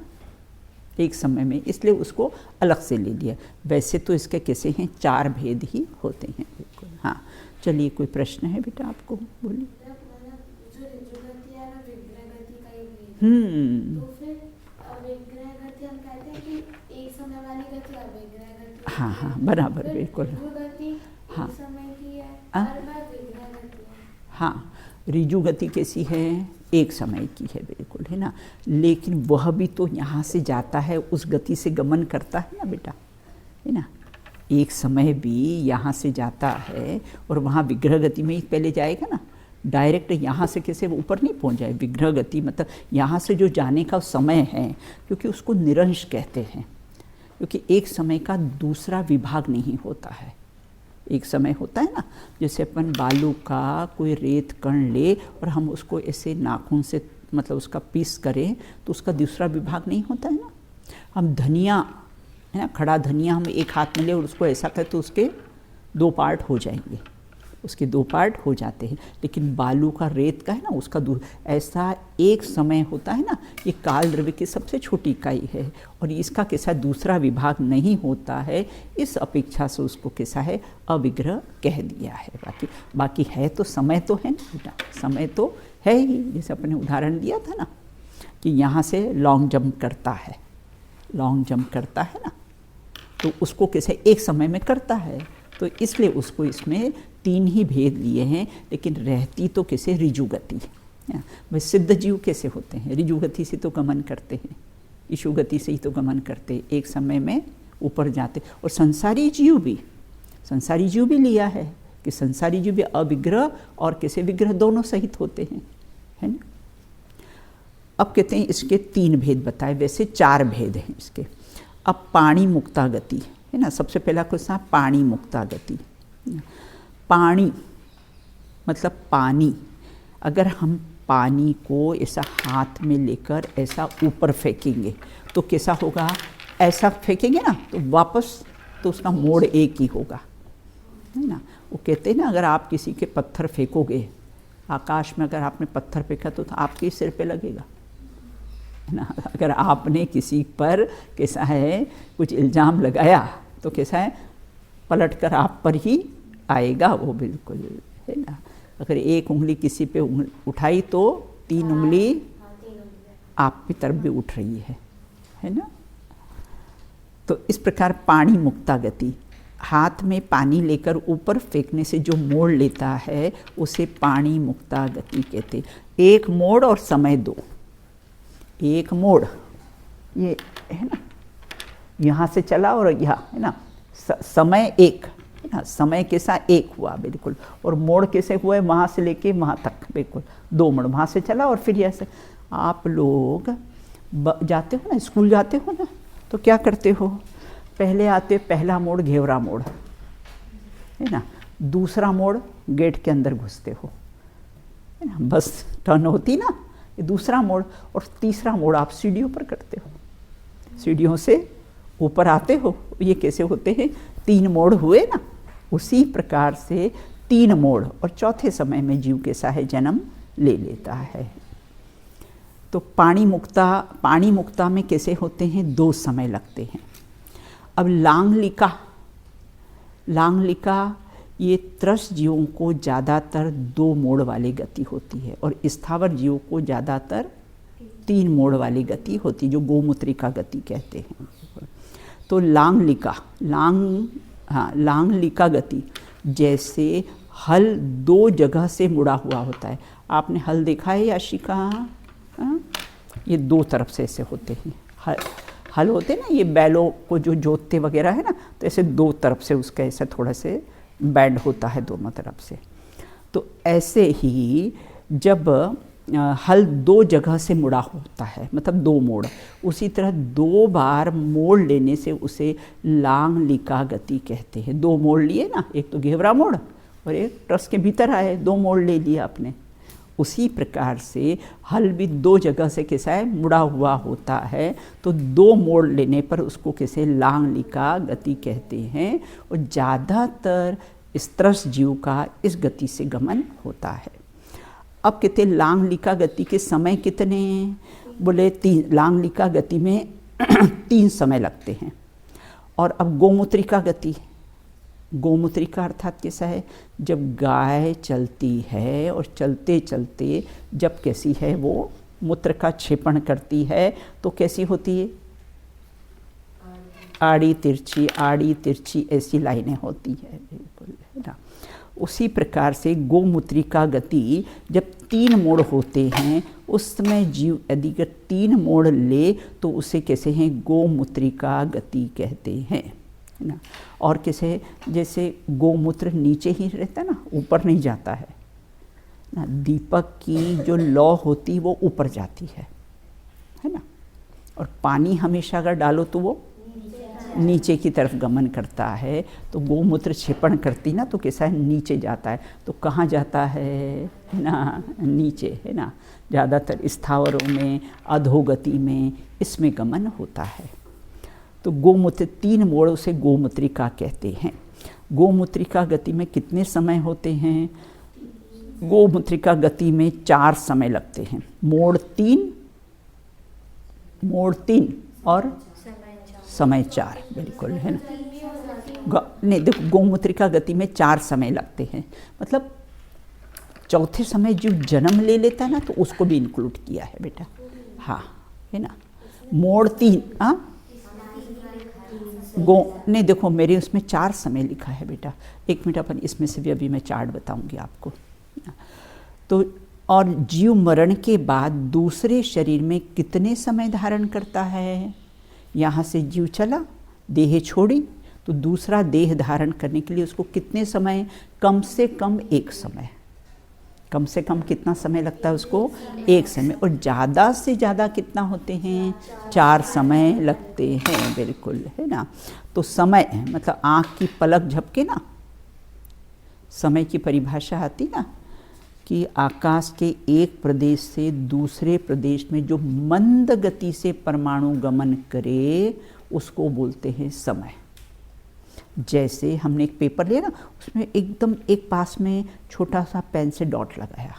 एक समय में, इसलिए उसको अलग से ले लिया। वैसे तो इसके कैसे हैं? 4 भेद ही होते हैं बिल्कुल। हाँ चलिए, कोई प्रश्न है बेटा आपको? बोलिए। हाँ हाँ बराबर बिल्कुल। हाँ हाँ, ऋजु गति कैसी है? एक समय की है बिल्कुल है ना, लेकिन वह भी तो यहाँ से जाता है, उस गति से गमन करता है ना बेटा, है ना। एक समय भी यहाँ से जाता है और वहाँ विग्रह गति में ही पहले जाएगा ना, डायरेक्ट यहाँ से कैसे ऊपर नहीं पहुँच जाए। विग्रह गति मतलब यहाँ से जो जाने का समय है, क्योंकि उसको निरंश कहते हैं, क्योंकि एक समय का दूसरा विभाग नहीं होता है। एक समय होता है ना, जैसे अपन बालू का कोई रेत कण ले और हम उसको ऐसे नाखून से मतलब उसका पीस करें तो उसका दूसरा विभाग नहीं होता है ना। हम धनिया है ना, खड़ा धनिया हम एक हाथ में ले और उसको ऐसा करें तो उसके 2 पार्ट हो जाएंगे, उसके 2 पार्ट हो जाते हैं। लेकिन बालू का रेत का है ना, उसका ऐसा एक समय होता है ना। ये काल द्रव्य की सबसे छोटी इकाई है और इसका कैसा दूसरा विभाग नहीं होता है, इस अपेक्षा से उसको कैसा है अविग्रह कह दिया है। बाकी है तो समय तो है ना बेटा, समय तो है ही। जैसे अपने उदाहरण दिया था ना कि यहाँ से लॉन्ग जंप करता है, लॉन्ग जंप करता है ना, तो उसको कैसे एक समय में करता है, तो इसलिए उसको इसमें 3 ही भेद लिए हैं। लेकिन रहती तो कैसे ऋजु गति। भाई सिद्ध जीव कैसे होते हैं? ऋजु गति से तो गमन करते हैं, ईशु गति से ही तो गमन करते, एक समय में ऊपर जाते। और संसारी जीव भी लिया है कि संसारी जीव भी अविग्रह और कैसे विग्रह दोनों सहित होते हैं, है ना। अब कहते हैं इसके 3 भेद बताए, वैसे 4 भेद हैं इसके। अब पाणी मुक्ता गति है ना, सबसे पहला क्वेश्चन पाणी मुक्ता गति। पाणी मतलब पानी। अगर हम पानी को ऐसा हाथ में लेकर ऐसा ऊपर फेंकेंगे तो कैसा होगा? ऐसा फेंकेंगे ना तो वापस तो उसका मोड़ एक ही होगा, है ना। वो कहते हैं ना, अगर आप किसी के पत्थर फेंकोगे आकाश में, अगर आपने पत्थर फेंका तो आपके सिर पे लगेगा, है ना। अगर आपने किसी पर कैसा है कुछ इल्ज़ाम लगाया तो कैसा है पलट कर आप पर ही आएगा वो, बिल्कुल है ना। अगर एक उंगली किसी पे उठाई तो 3 उंगली आपकी तरफ भी उठ रही है ना। तो इस प्रकार पाणी मुक्ता गति, हाथ में पानी लेकर ऊपर फेंकने से जो मोड़ लेता है उसे पाणी मुक्ता गति कहते। एक मोड़ और समय 2। एक मोड़ ये है ना, यहाँ से चला और यहाँ है ना, समय एक है ना, समय कैसा एक हुआ बिल्कुल। और मोड़ कैसे हुआ है? वहाँ से लेके वहाँ तक बिल्कुल 2 मोड़, वहाँ से चला और फिर ऐसे। आप लोग जाते हो ना, स्कूल जाते हो ना, तो क्या करते हो? पहले आते पहला मोड़ घेवरा मोड़ है ना, दूसरा मोड़ गेट के अंदर घुसते हो है ना, बस टर्न होती ना, ये दूसरा मोड़। और तीसरा मोड़ आप सीढ़ियों पर करते हो, सीढ़ियों से ऊपर आते हो। ये कैसे होते हैं? 3 मोड़ हुए ना। उसी प्रकार से 3 मोड़, और चौथे समय में जीव कैसा है, जन्म ले लेता है। तो पाणी मुक्ता में कैसे होते हैं, 2 समय लगते हैं। अब लांगलिका ये त्रस जीवों को ज़्यादातर 2 मोड़ वाली गति होती है, और स्थावर जीवों को ज़्यादातर 3 मोड़ वाली गति होती है, जो गोमूत्रिका गति कहते हैं। तो लांगलिका गति, जैसे हल 2 जगह से मुड़ा हुआ होता है। आपने हल देखा है याशिका? ये 2 तरफ से ऐसे होते हैं हल होते हैं ना, ये बैलों को जो जोतते वगैरह है ना, तो ऐसे 2 तरफ से उसका ऐसा थोड़ा से बेड होता है दोनों तरफ से। तो ऐसे ही जब हल 2 जगह से मुड़ा होता है, मतलब 2 मोड़, उसी तरह 2 बार मोड़ लेने से उसे लांगलिका गति कहते हैं। 2 मोड़ लिए ना, एक तो घेवरा मोड़ और एक ट्रस के भीतर आए, 2 मोड़ ले लिया आपने। उसी प्रकार से हल भी 2 जगह से कैसा है, मुड़ा हुआ होता है, तो 2 मोड़ लेने पर उसको कैसे लांगलिका गति कहते हैं। और ज़्यादातर स्त्रस जीव का इस गति से गमन होता है। अब कहते लांगलिका गति के समय कितने, बोले 3। लांगलिका गति में 3 समय लगते हैं। और अब गोमूत्रिका गति, गोमूत्रिका अर्थात कैसा है, जब गाय चलती है और चलते चलते जब कैसी है वो मूत्र का क्षेपण करती है, तो कैसी होती है, आड़ी तिरछी ऐसी लाइनें होती है, बिल्कुल है ना। उसी प्रकार से गोमूत्रिका गति जब 3 मोड़ होते हैं, उस समय जीव यदि 3 मोड़ ले तो उसे कैसे हैं, गोमूत्रिका गति कहते हैं, है ना। और कैसे, जैसे गोमूत्र नीचे ही रहता है ना, ऊपर नहीं जाता है ना। दीपक की जो लौ होती वो ऊपर जाती है ना। और पानी हमेशा अगर डालो तो वो नीचे की तरफ गमन करता है। तो गोमूत्र क्षेपण करती ना, तो कैसा है, नीचे जाता है। तो कहाँ जाता है ना, नीचे, है ना। ज़्यादातर स्थावरों में, अधोगति में, इसमें गमन होता है। तो गोमूत्र 3 मोड़ से गोमूत्रिका कहते हैं। गोमूत्रिका गति में कितने समय होते हैं, गोमूत्रिका गति में 4 समय लगते हैं। मोड़ 3 और समय 4, बिल्कुल, है ना। नहीं देखो, गोमूत्रिका गति में 4 समय लगते हैं, मतलब चौथे समय जो जन्म ले लेता है ना, तो उसको भी इंक्लूड किया है बेटा, हाँ, है ना। मोड़ 3, नहीं देखो मेरे उसमें 4 समय लिखा है बेटा, 1 मिनट अपन इसमें से भी अभी मैं चार्ट बताऊंगी आपको। तो और जीव मरण के बाद दूसरे शरीर में कितने समय धारण करता है, यहाँ से जीव चला, देह छोड़ी, तो दूसरा देह धारण करने के लिए उसको कितने समय, कम से कम 1 समय, कम से कम कितना समय लगता है उसको, 1 समय। और ज़्यादा से ज़्यादा कितना होते हैं, 4 समय लगते हैं, बिल्कुल, है ना। तो समय मतलब आँख की पलक झपके ना, समय की परिभाषा आती ना, कि आकाश के एक प्रदेश से दूसरे प्रदेश में जो मंद गति से परमाणु गमन करे उसको बोलते हैं समय। जैसे हमने एक पेपर लिया ना, उसमें एकदम एक पास में छोटा सा पेन से डॉट लगाया,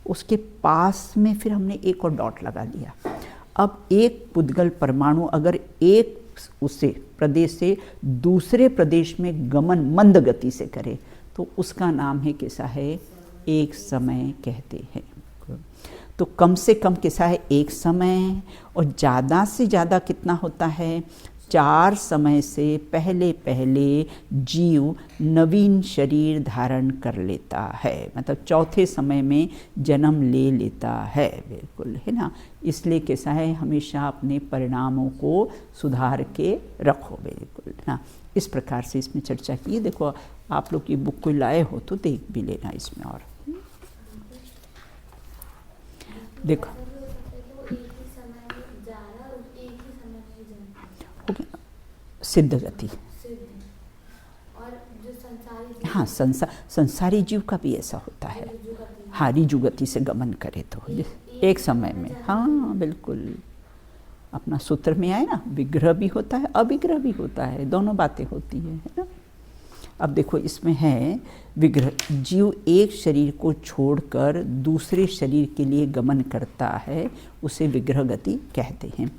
उसके पास में फिर हमने एक और डॉट लगा लिया। अब एक पुद्गल परमाणु अगर एक उससे प्रदेश से दूसरे प्रदेश में गमन मंद गति से करे तो उसका नाम है कैसा है, एक समय कहते हैं। तो कम से कम कैसा है, 1 समय, और ज़्यादा से ज़्यादा कितना होता है, 4 समय से पहले पहले जीव नवीन शरीर धारण कर लेता है, मतलब चौथे समय में जन्म ले लेता है, बिल्कुल, है ना। इसलिए कैसा है, हमेशा अपने परिणामों को सुधार के रखो, बिल्कुल ना। इस प्रकार से इसमें चर्चा की है। देखो आप लोग ये बुक कोई लाए हो तो देख भी लेना इसमें। और देखो सिद्ध गति, हाँ, संसारी जीव का भी ऐसा होता है, हाँ, रिजु गति से गमन करे तो 1 समय में, हाँ बिल्कुल। अपना सूत्र में आए ना, विग्रह भी होता है, अविग्रह भी होता है, दोनों बातें होती है ना। अब देखो इसमें है विग्रह, जीव एक शरीर को छोड़कर दूसरे शरीर के लिए गमन करता है, उसे विग्रह गति कहते हैं।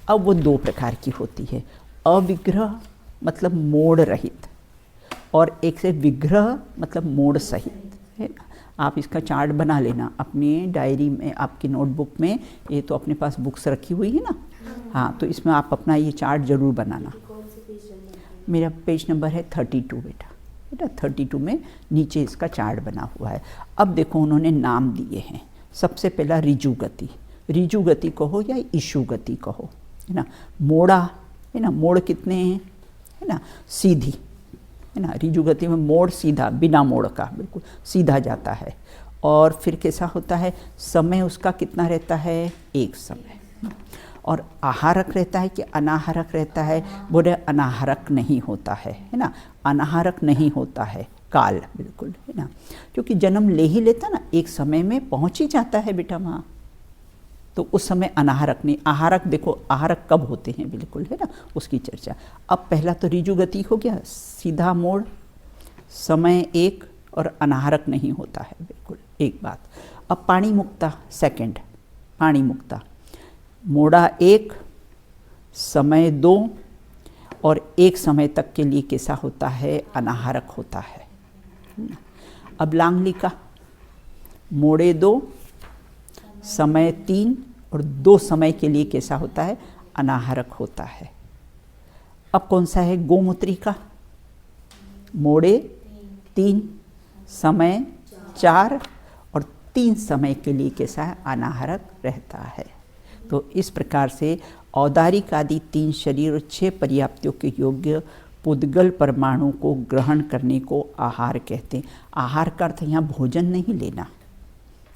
अब वो दो प्रकार की होती है, अविग्रह मतलब मोड़ रहित, और एक से विग्रह मतलब मोड़ सहित, है ना। आप इसका चार्ट बना लेना अपनी डायरी में, आपकी नोटबुक में, ये तो अपने पास बुक्स रखी हुई है ना, हाँ, तो इसमें आप अपना ये चार्ट ज़रूर बनाना। मेरा पेज नंबर है 32 बेटा, 32 में नीचे इसका चार्ट बना हुआ है। अब देखो उन्होंने नाम दिए हैं। सबसे पहला रिजु गति, रिजु गति कहो या इशु गति कहो, है ना। मोड़ा, है ना, मोड़ कितने हैं, है ना, सीधी, है ना। रिजु गति में मोड़ सीधा, बिना मोड़ का बिल्कुल सीधा जाता है। और फिर कैसा होता है, समय उसका कितना रहता है, एक समय। और आहारक रहता है कि अनाहारक रहता है, बोले अनाहारक नहीं होता है ना, अनाहारक नहीं होता है, काल बिल्कुल, है ना। क्योंकि जन्म ले ही लेता ना, एक समय में पहुंच ही जाता है बेटा वहाँ, तो उस समय अनाहारक नहीं। आहारक देखो, आहारक कब होते हैं बिल्कुल, है ना, उसकी चर्चा। अब पहला तो रिजु गति हो गया, सीधा मोड़, समय एक, और अनाहारक नहीं होता है बिल्कुल, एक बात। अब पाणी मुक्ता सेकंड, पाणी मुक्ता, मोड़ा एक, समय दो, और एक समय तक के लिए कैसा होता है, अनाहारक होता है। अब लांगलिका, मोड़े दो, समय तीन, और दो समय के लिए कैसा होता है, अनाहारक होता है। अब कौन सा है, गोमूत्रिका, मोड़े तीन, समय चार, और तीन समय के लिए कैसा है, अनाहारक रहता है। तो इस प्रकार से औदारिक आदि 3 शरीर और 6 पर्याप्तियों के योग्य पुद्गल परमाणु को ग्रहण करने को आहार कहते हैं। आहार का अर्थ यहाँ भोजन नहीं लेना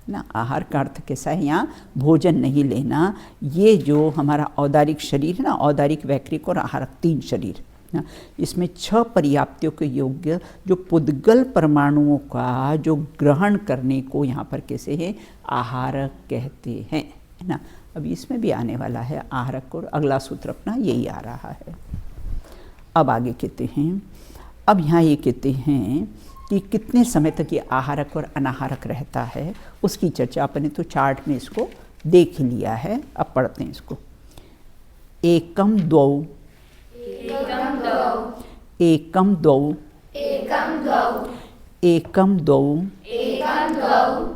ना, आहार का अर्थ कैसा है, यहाँ भोजन नहीं लेना। ये जो हमारा औदारिक शरीर है ना, औदारिक, वैक्रिक और आहारक 3 शरीर ना, इसमें 6 पर्याप्तियों के योग्य जो पुद्गल परमाणुओं का जो ग्रहण करने को यहाँ पर कैसे है, आहारक कहते हैं, है ना। अभी इसमें भी आने वाला है आहारक, और अगला सूत्र अपना यही आ रहा है। अब आगे कहते हैं, अब यहाँ ये कहते हैं कि कितने समय तक ये आहारक और अनाहारक रहता है, उसकी चर्चा अपने तो चार्ट में इसको देख लिया है। अब पढ़ते हैं इसको। एकम द्वौ, एकम द्वौ, एकम द्वौ, एकम द्वौ,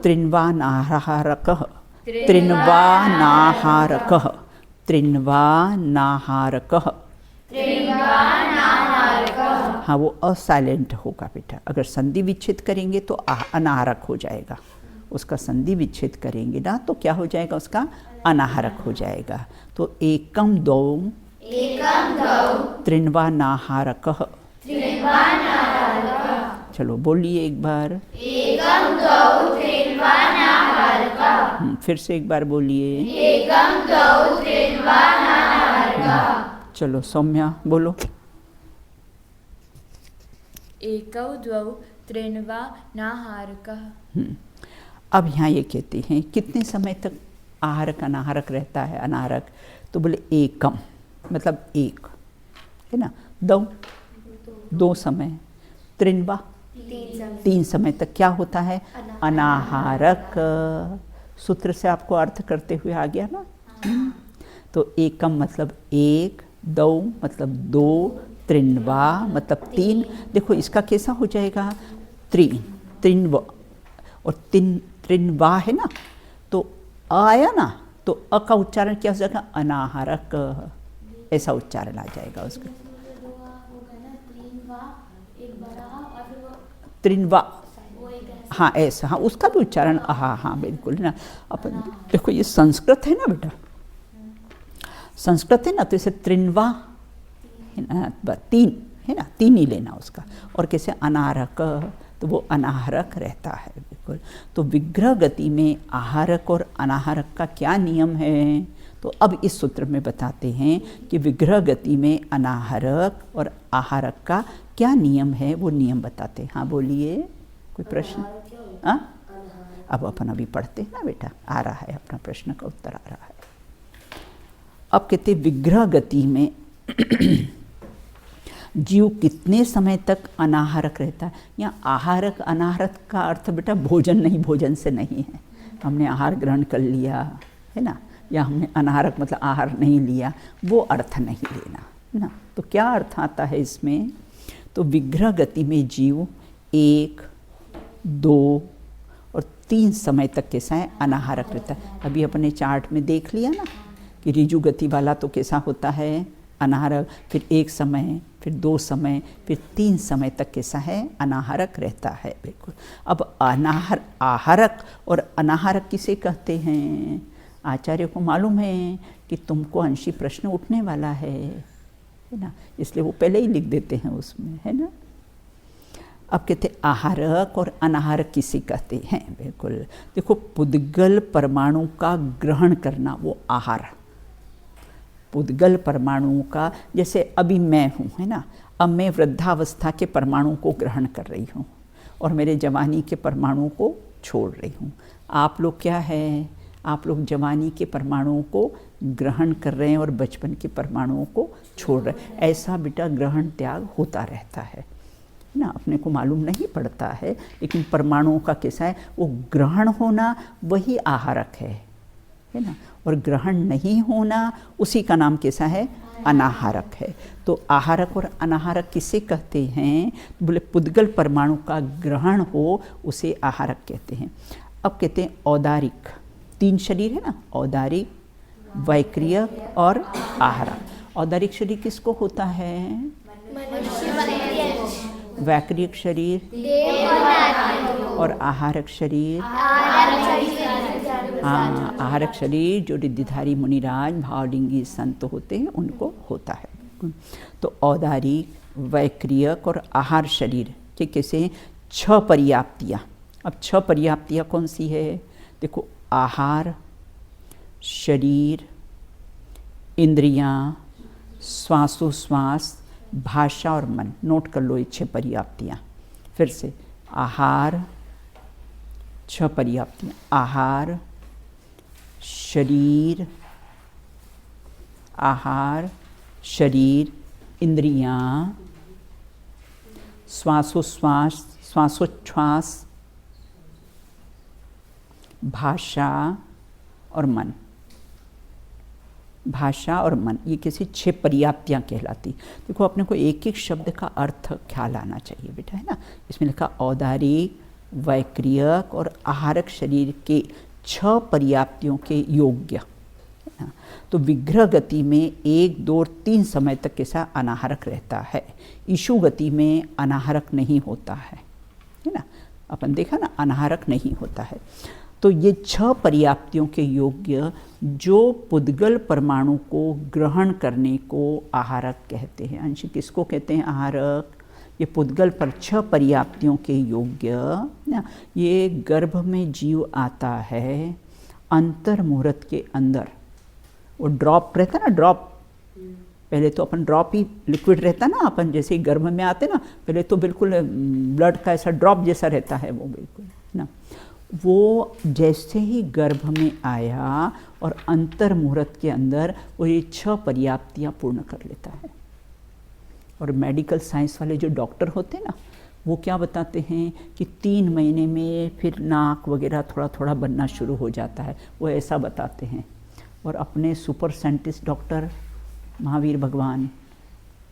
त्रिन्वानाहारकः, त्रिन्वानाहारकः, त्रिन्वानाहारकः, हाँ वो असाइलेंट होगा बेटा। अगर संधि विच्छेद करेंगे तो अनाहारक हो जाएगा, उसका संधि विच्छेद करेंगे ना तो क्या हो जाएगा, उसका अनाहारक हो जाएगा। तो एकम द्वौ, त्रिन्वानाहारकः, चलो बोलिए एक बार, एकम द्वौ त्रिन्वानाहारकः, फिर से एक बार बोलिए, एकम द्वौ त्रिन्वानाहारकः। चलो सौम्या बोलो, एकौ द्वौ त्रिन्वानाहारकः। अब यहाँ ये कहते हैं कितने समय तक आहारक अनाहारक रहता है, अनाहारक, तो बोले एकम मतलब एक, है ना, दो, 2 समय, त्रिन्वा 3 समय तक क्या होता है, अनाहारक। सूत्र से आपको अर्थ करते हुए आ गया ना। तो एकम मतलब एक, दो मतलब 2, त्रिन्वा मतलब 3। देखो इसका कैसा हो जाएगा, त्रिन्व, और त्रिन्वा है ना, तो आया ना, तो अ का उच्चारण क्या हो जाएगा, अनाहारक, ऐसा उच्चारण आ जाएगा उसका। त्रिन्वा, हाँ ऐसा, हाँ उसका भी उच्चारण, हाँ हाँ बिल्कुल ना। अपन देखो ये संस्कृत है ना बेटा, संस्कृत है ना, तो इसे त्रिन्वा है ना, 3 है ना, 3 ही लेना उसका। और कैसे अनाहारक, तो वो अनाहारक रहता है बिल्कुल। तो विग्रह गति में आहारक और अनाहारक का क्या नियम है, तो अब इस सूत्र में बताते हैं कि विग्रह गति में अनाहारक और आहारक का क्या नियम है, वो नियम बताते हैं। हाँ बोलिए, कोई प्रश्न? अब अपन अभी पढ़ते हैं ना बेटा, आ रहा है अपना प्रश्न का उत्तर आ रहा है। अब कहते विग्रह गति में जीव कितने समय तक अनाहारक रहता है। यहाँ आहारक अनाहारक का अर्थ बेटा भोजन नहीं, भोजन से नहीं है। हमने आहार ग्रहण कर लिया है ना, या हमने अनाहारक मतलब आहार नहीं लिया, वो अर्थ नहीं लेना ना। तो क्या अर्थ आता है इसमें, तो विग्रह गति में जीव 1, 2 और 3 समय तक कैसा है, अनाहारक रहता है। अभी अपने चार्ट में देख लिया ना कि ऋजु गति वाला तो कैसा होता है, अनाहारक, फिर 1 समय, फिर 2 समय, फिर 3 समय तक कैसा है, अनाहारक रहता है। बिल्कुल। अब आहारक और अनाहारक किसे कहते हैं, आचार्य को मालूम है कि तुमको अंशी प्रश्न उठने वाला है ना, इसलिए वो पहले ही लिख देते हैं उसमें, है ना। अब कहते आहारक और अनाहारक किसे कहते हैं। बिल्कुल देखो, पुद्गल परमाणु का ग्रहण करना वो आहार, पुद्गल परमाणु का, जैसे अभी मैं हूँ, है ना, अब मैं वृद्धावस्था के परमाणु को ग्रहण कर रही हूँ और मेरे जवानी के परमाणु को छोड़ रही हूँ। आप लोग क्या है, आप लोग जवानी के परमाणुओं को ग्रहण कर रहे हैं और बचपन के परमाणुओं को छोड़ रहे हैं। ऐसा बेटा ग्रहण त्याग होता रहता है ना, अपने को मालूम नहीं पड़ता है, लेकिन परमाणुओं का कैसा है, वो ग्रहण होना वही आहारक है ना, और ग्रहण नहीं होना उसी का नाम कैसा है, अनाहारक है। तो आहारक और अनाहारक किसे कहते हैं, बोले पुद्गल परमाणु का ग्रहण हो उसे आहारक कहते हैं। अब कहते हैं औदारिक, 3 शरीर है ना, औदारिक, वैक्रियक और आहारक। औदारिक शरीर किसको होता है, वैक्रियक शरीर और आहारक शरीर, हाँ, आहारक शरीर जो रिद्धिधारी मुनिराज भावलिंगी संत होते हैं उनको होता है। तो औदारिक, वैक्रियक और आहार शरीर के कैसे 6 पर्याप्तियाँ। अब 6 पर्याप्तियाँ कौन सी है, देखो, आहार, शरीर, इंद्रियां, श्वासोश्वास, भाषा और मन। नोट कर लो ये 6 पर्याप्तियाँ। फिर से आहार, 6 पर्याप्तियाँ, आहार, शरीर, आहार, शरीर, इंद्रियां, श्वासोश्वास, श्वासोच्छ्वास, भाषा और मन। भाषा और मन, ये किसी 6 पर्याप्तियाँ कहलाती। देखो, अपने को एक एक शब्द का अर्थ ख्याल आना चाहिए बेटा, है ना। इसमें लिखा औदारिक, वैक्रियक और आहारक शरीर के 6 पर्याप्तियों के योग्य। तो विग्रह गति में 1, 2 और 3 समय तक कैसा अनाहारक रहता है। ईशु गति में अनाहारक नहीं होता है ना, अपन देखा ना, अनाहारक नहीं होता है। तो ये 6 पर्याप्तियों के योग्य जो पुद्गल परमाणु को ग्रहण करने को आहारक कहते हैं। अंश किसको कहते हैं, आहारक। ये पुद्गल पर 6 पर्याप्तियों के योग्य ना, ये गर्भ में जीव आता है, अंतर मुहूर्त के अंदर वो ड्रॉप रहता ना, ड्रॉप, पहले तो अपन ड्रॉप ही लिक्विड रहता ना, अपन जैसे ही गर्भ में आते ना, पहले तो बिल्कुल ब्लड का ऐसा ड्रॉप जैसा रहता है वो, बिल्कुल ना। वो जैसे ही गर्भ में आया और अंतर मुहूर्त के अंदर वो ये 6 पर्याप्तियाँ पूर्ण कर लेता है। और मेडिकल साइंस वाले जो डॉक्टर होते हैं ना, वो क्या बताते हैं कि 3 महीने में फिर नाक वगैरह थोड़ा थोड़ा बनना शुरू हो जाता है, वो ऐसा बताते हैं। और अपने सुपर साइंटिस्ट डॉक्टर महावीर भगवान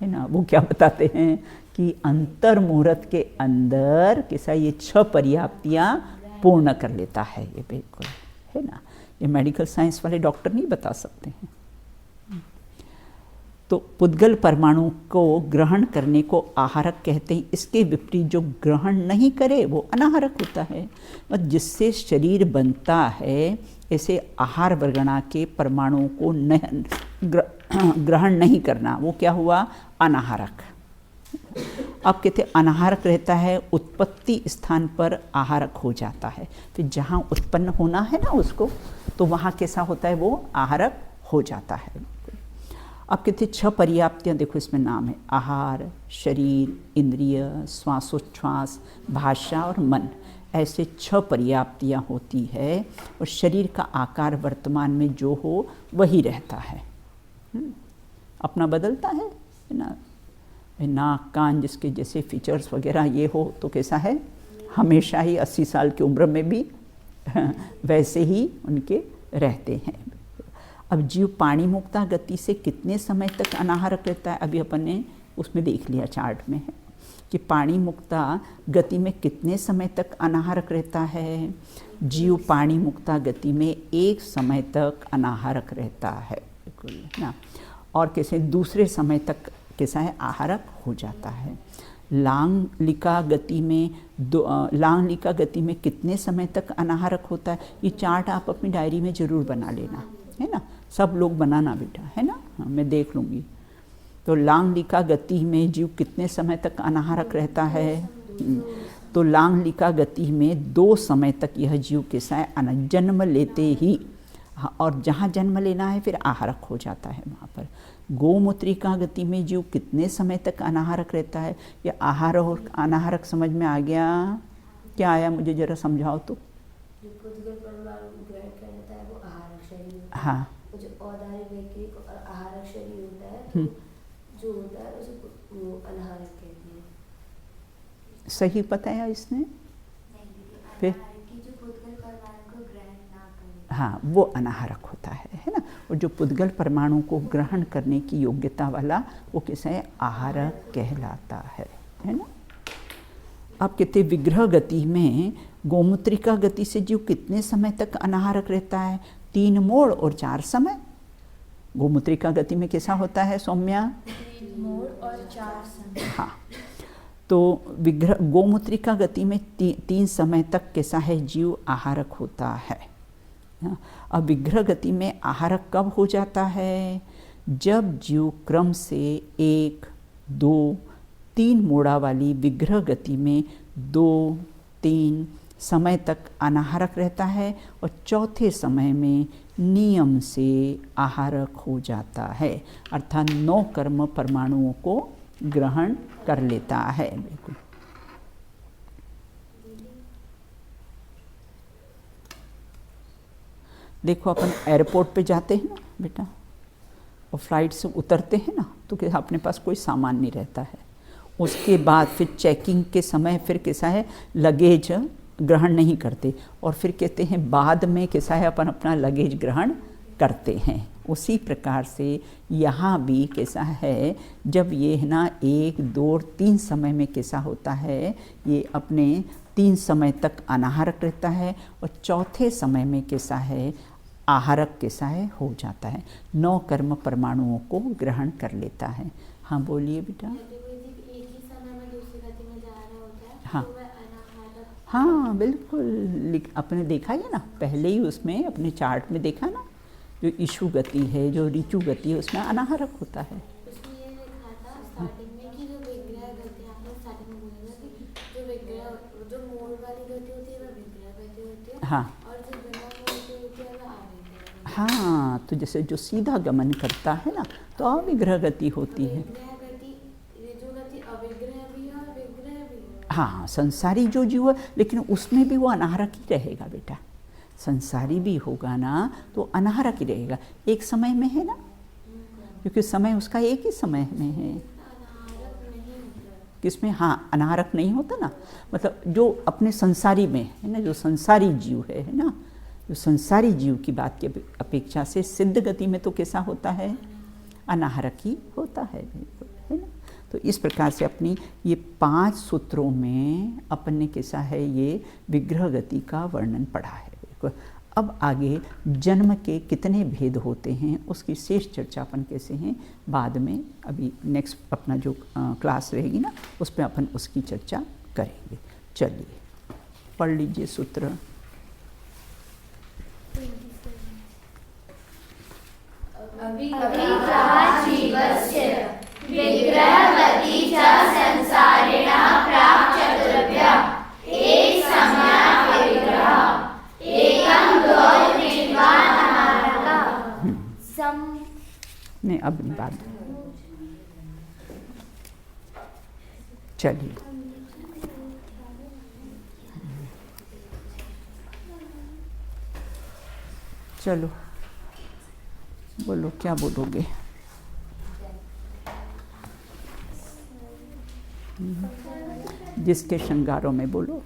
है ना, वो क्या बताते हैं कि अंतर मुहूर्त के अंदर कैसा ये 6 पर्याप्तियाँ पूर्ण कर लेता है ये, बिल्कुल, है ना। ये मेडिकल साइंस वाले डॉक्टर नहीं बता सकते हैं। तो पुद्गल परमाणु को ग्रहण करने को आहारक कहते हैं। इसके विपरीत जो ग्रहण नहीं करे वो अनाहारक होता है। और जिससे शरीर बनता है, ऐसे आहार वर्गणा के परमाणुओं को ग्रहण नहीं करना, वो क्या हुआ, अनाहारक। अब कहते अनाहारक रहता है, उत्पत्ति स्थान पर आहारक हो जाता है। फिर जहाँ उत्पन्न होना है ना उसको, तो वहाँ कैसा होता है, वो आहारक हो जाता है। अब कहते 6 पर्याप्तियाँ, देखो इसमें नाम है, आहार, शरीर, इंद्रिय, श्वासोच्छ्वास, भाषा और मन। ऐसे 6 पर्याप्तियाँ होती है और शरीर का आकार वर्तमान में जो हो वही रहता है, अपना बदलता है ना। नाक कान जिसके जैसे फीचर्स वगैरह ये हो तो कैसा है, हमेशा ही 80 साल की उम्र में भी वैसे ही उनके रहते हैं। अब जीव पानी मुक्ता गति से कितने समय तक अनाहारक रहता है, अभी अपन ने उसमें देख लिया चार्ट में है कि पानी मुक्ता गति में कितने समय तक अनाहारक रहता है। जीव पानी मुक्ता गति में एक समय तक अनाहारक रहता है, बिल्कुल ना, और कैसे दूसरे समय तक कैसा है, आहारक हो जाता है। लांगलिका गति में लांगलिका गति में कितने समय तक अनाहारक होता है, ये चार्ट आप अपनी डायरी में ज़रूर बना लेना, है ना, सब लोग बनाना बेटा, है ना, हाँ, मैं देख लूँगी। तो लांगलिका गति में जीव कितने समय तक अनाहारक रहता है, तो लांगलिका गति में 2 समय तक यह जीव कैसा है, जन्म लेते ही, और जहाँ जन्म लेना है फिर आहारक हो जाता है वहाँ पर। गोमूत्रिका गति में जीव कितने समय तक अनाहारक रहता है, या आहार और अनाहारक समझ में आ गया, क्या आया मुझे ज़रा समझाओ तो। जो पुद्गल परमाणु ग्रहण कर लेता है वो आहारक शरीर होता है। हाँ, जो औदारिक वैक्रिक और आहारक शरीर होता है तो जो होता है उसे वो अनाहारक कहते हैं। सही बताया इसने। फिर कि जो पुद्गल परमाणु को ग्रहण ना करे, हाँ, वो अनाहारक होता है ना, और जो पुद्गल परमाणु को ग्रहण करने की योग्यता वाला वो कैसा है, आहारक कहलाता है ना। आप कहते विग्रह गति में गोमूत्रिका गति से जीव कितने समय तक अनाहारक रहता है, 3 मोड़ और 4 समय। गोमूत्रिका गति में कैसा होता है सौम्या, 3 मोड़ और 4 समय। हाँ, तो विग्रह गोमूत्रिका गति में 3 समय तक कैसा है, जीव आहारक होता है। अब विग्रह गति में आहारक कब हो जाता है, जब जीव क्रम से 1, 2, 3 मोड़ा वाली विग्रह गति में 2, 3 समय तक अनाहारक रहता है और चौथे समय में नियम से आहारक हो जाता है, अर्थात 9 कर्म परमाणुओं को ग्रहण कर लेता है। बिल्कुल देखो, अपन एयरपोर्ट पे जाते हैं ना बेटा, और फ्लाइट से उतरते हैं ना, तो क्या अपने पास कोई सामान नहीं रहता है। उसके बाद फिर चेकिंग के समय फिर कैसा है, लगेज ग्रहण नहीं करते, और फिर कहते हैं बाद में कैसा है, अपन अपना लगेज ग्रहण करते हैं। उसी प्रकार से यहाँ भी कैसा है, जब ये है ना 1, 2, 3 समय में कैसा होता है, ये अपने 3 समय तक अनाहारक रहता है और चौथे समय में कैसा है, आहारक कैसा है, हो जाता है। 9 कर्म परमाणुओं को ग्रहण कर लेता है। हाँ बोलिए बेटा। हाँ हाँ बिल्कुल, अपने देखा है ना पहले ही, उसमें अपने चार्ट में देखा ना, जो इशु गति है, जो ऋचु गति है, उसमें अनाहारक होता है। उसमें ये लिखा था स्टार्टिंग में कि जो विग्रह गति, आपने स्टार्टिंग में बोला था कि जो विग्रह, जो मोड़ वाली गति होती है वह विग्रह गति होती है, हाँ, और जो बिना मोड़ की होती है वह अविग्रह। हाँ, तो जैसे जो सीधा गमन करता है ना, तो अविग्रह गति होती है। विग्रह गति, ये जो गति अविग्रह भी है और विग्रह भी है। हाँ, संसारी जो जीव है, लेकिन उसमें भी वो अनाहारक ही रहेगा बेटा। संसारी भी होगा ना तो अनाहारक ही रहेगा, एक समय में है ना, क्योंकि समय उसका एक ही समय में है। किसमें? हाँ, अनाहारक नहीं होता ना, मतलब जो अपने संसारी में है ना, जो संसारी जीव है ना, जो संसारी जीव की बात की अपेक्षा से सिद्ध गति में तो कैसा होता है, अनाहारक ही होता है ना। तो इस प्रकार से अपनी ये 5 सूत्रों में अपन ने कैसा है, ये विग्रह गति का वर्णन पढ़ा है। अब आगे जन्म के कितने भेद होते हैं उसकी शेष चर्चा अपन कैसे हैं बाद में, अभी नेक्स्ट अपना जो क्लास रहेगी ना उस पर अपन उसकी चर्चा करेंगे। चलिए पढ़ लीजिए सूत्र। नहीं, अब नहीं बात। चलिए चलो बोलो, क्या बोलोगे? जिसके श्रृंगारों में बोलो।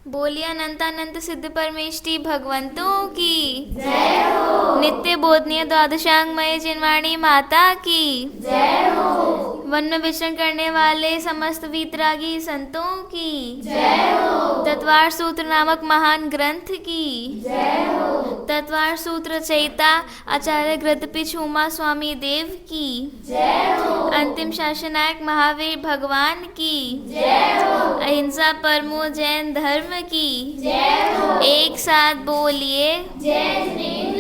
बोलिए अनंतानंत सिद्ध परमेष्टि भगवंतों की जय हो। नित्य बोधनीय द्वादशांगमय जिनवाणी माता की जय हो। वन में विचरण करने वाले समस्त वीतरागी संतों की जय हो। तत्वार सूत्र नामक महान ग्रंथ की जय हो। तत्वार सूत्र रचयिता आचार्य गृद्धपीठ उमा स्वामी देव की जय हो। अंतिम शासनायक महावीर भगवान की जय हो। अहिंसा परमो जैन धर्म की जय हो। एक साथ बोलिए जय श्री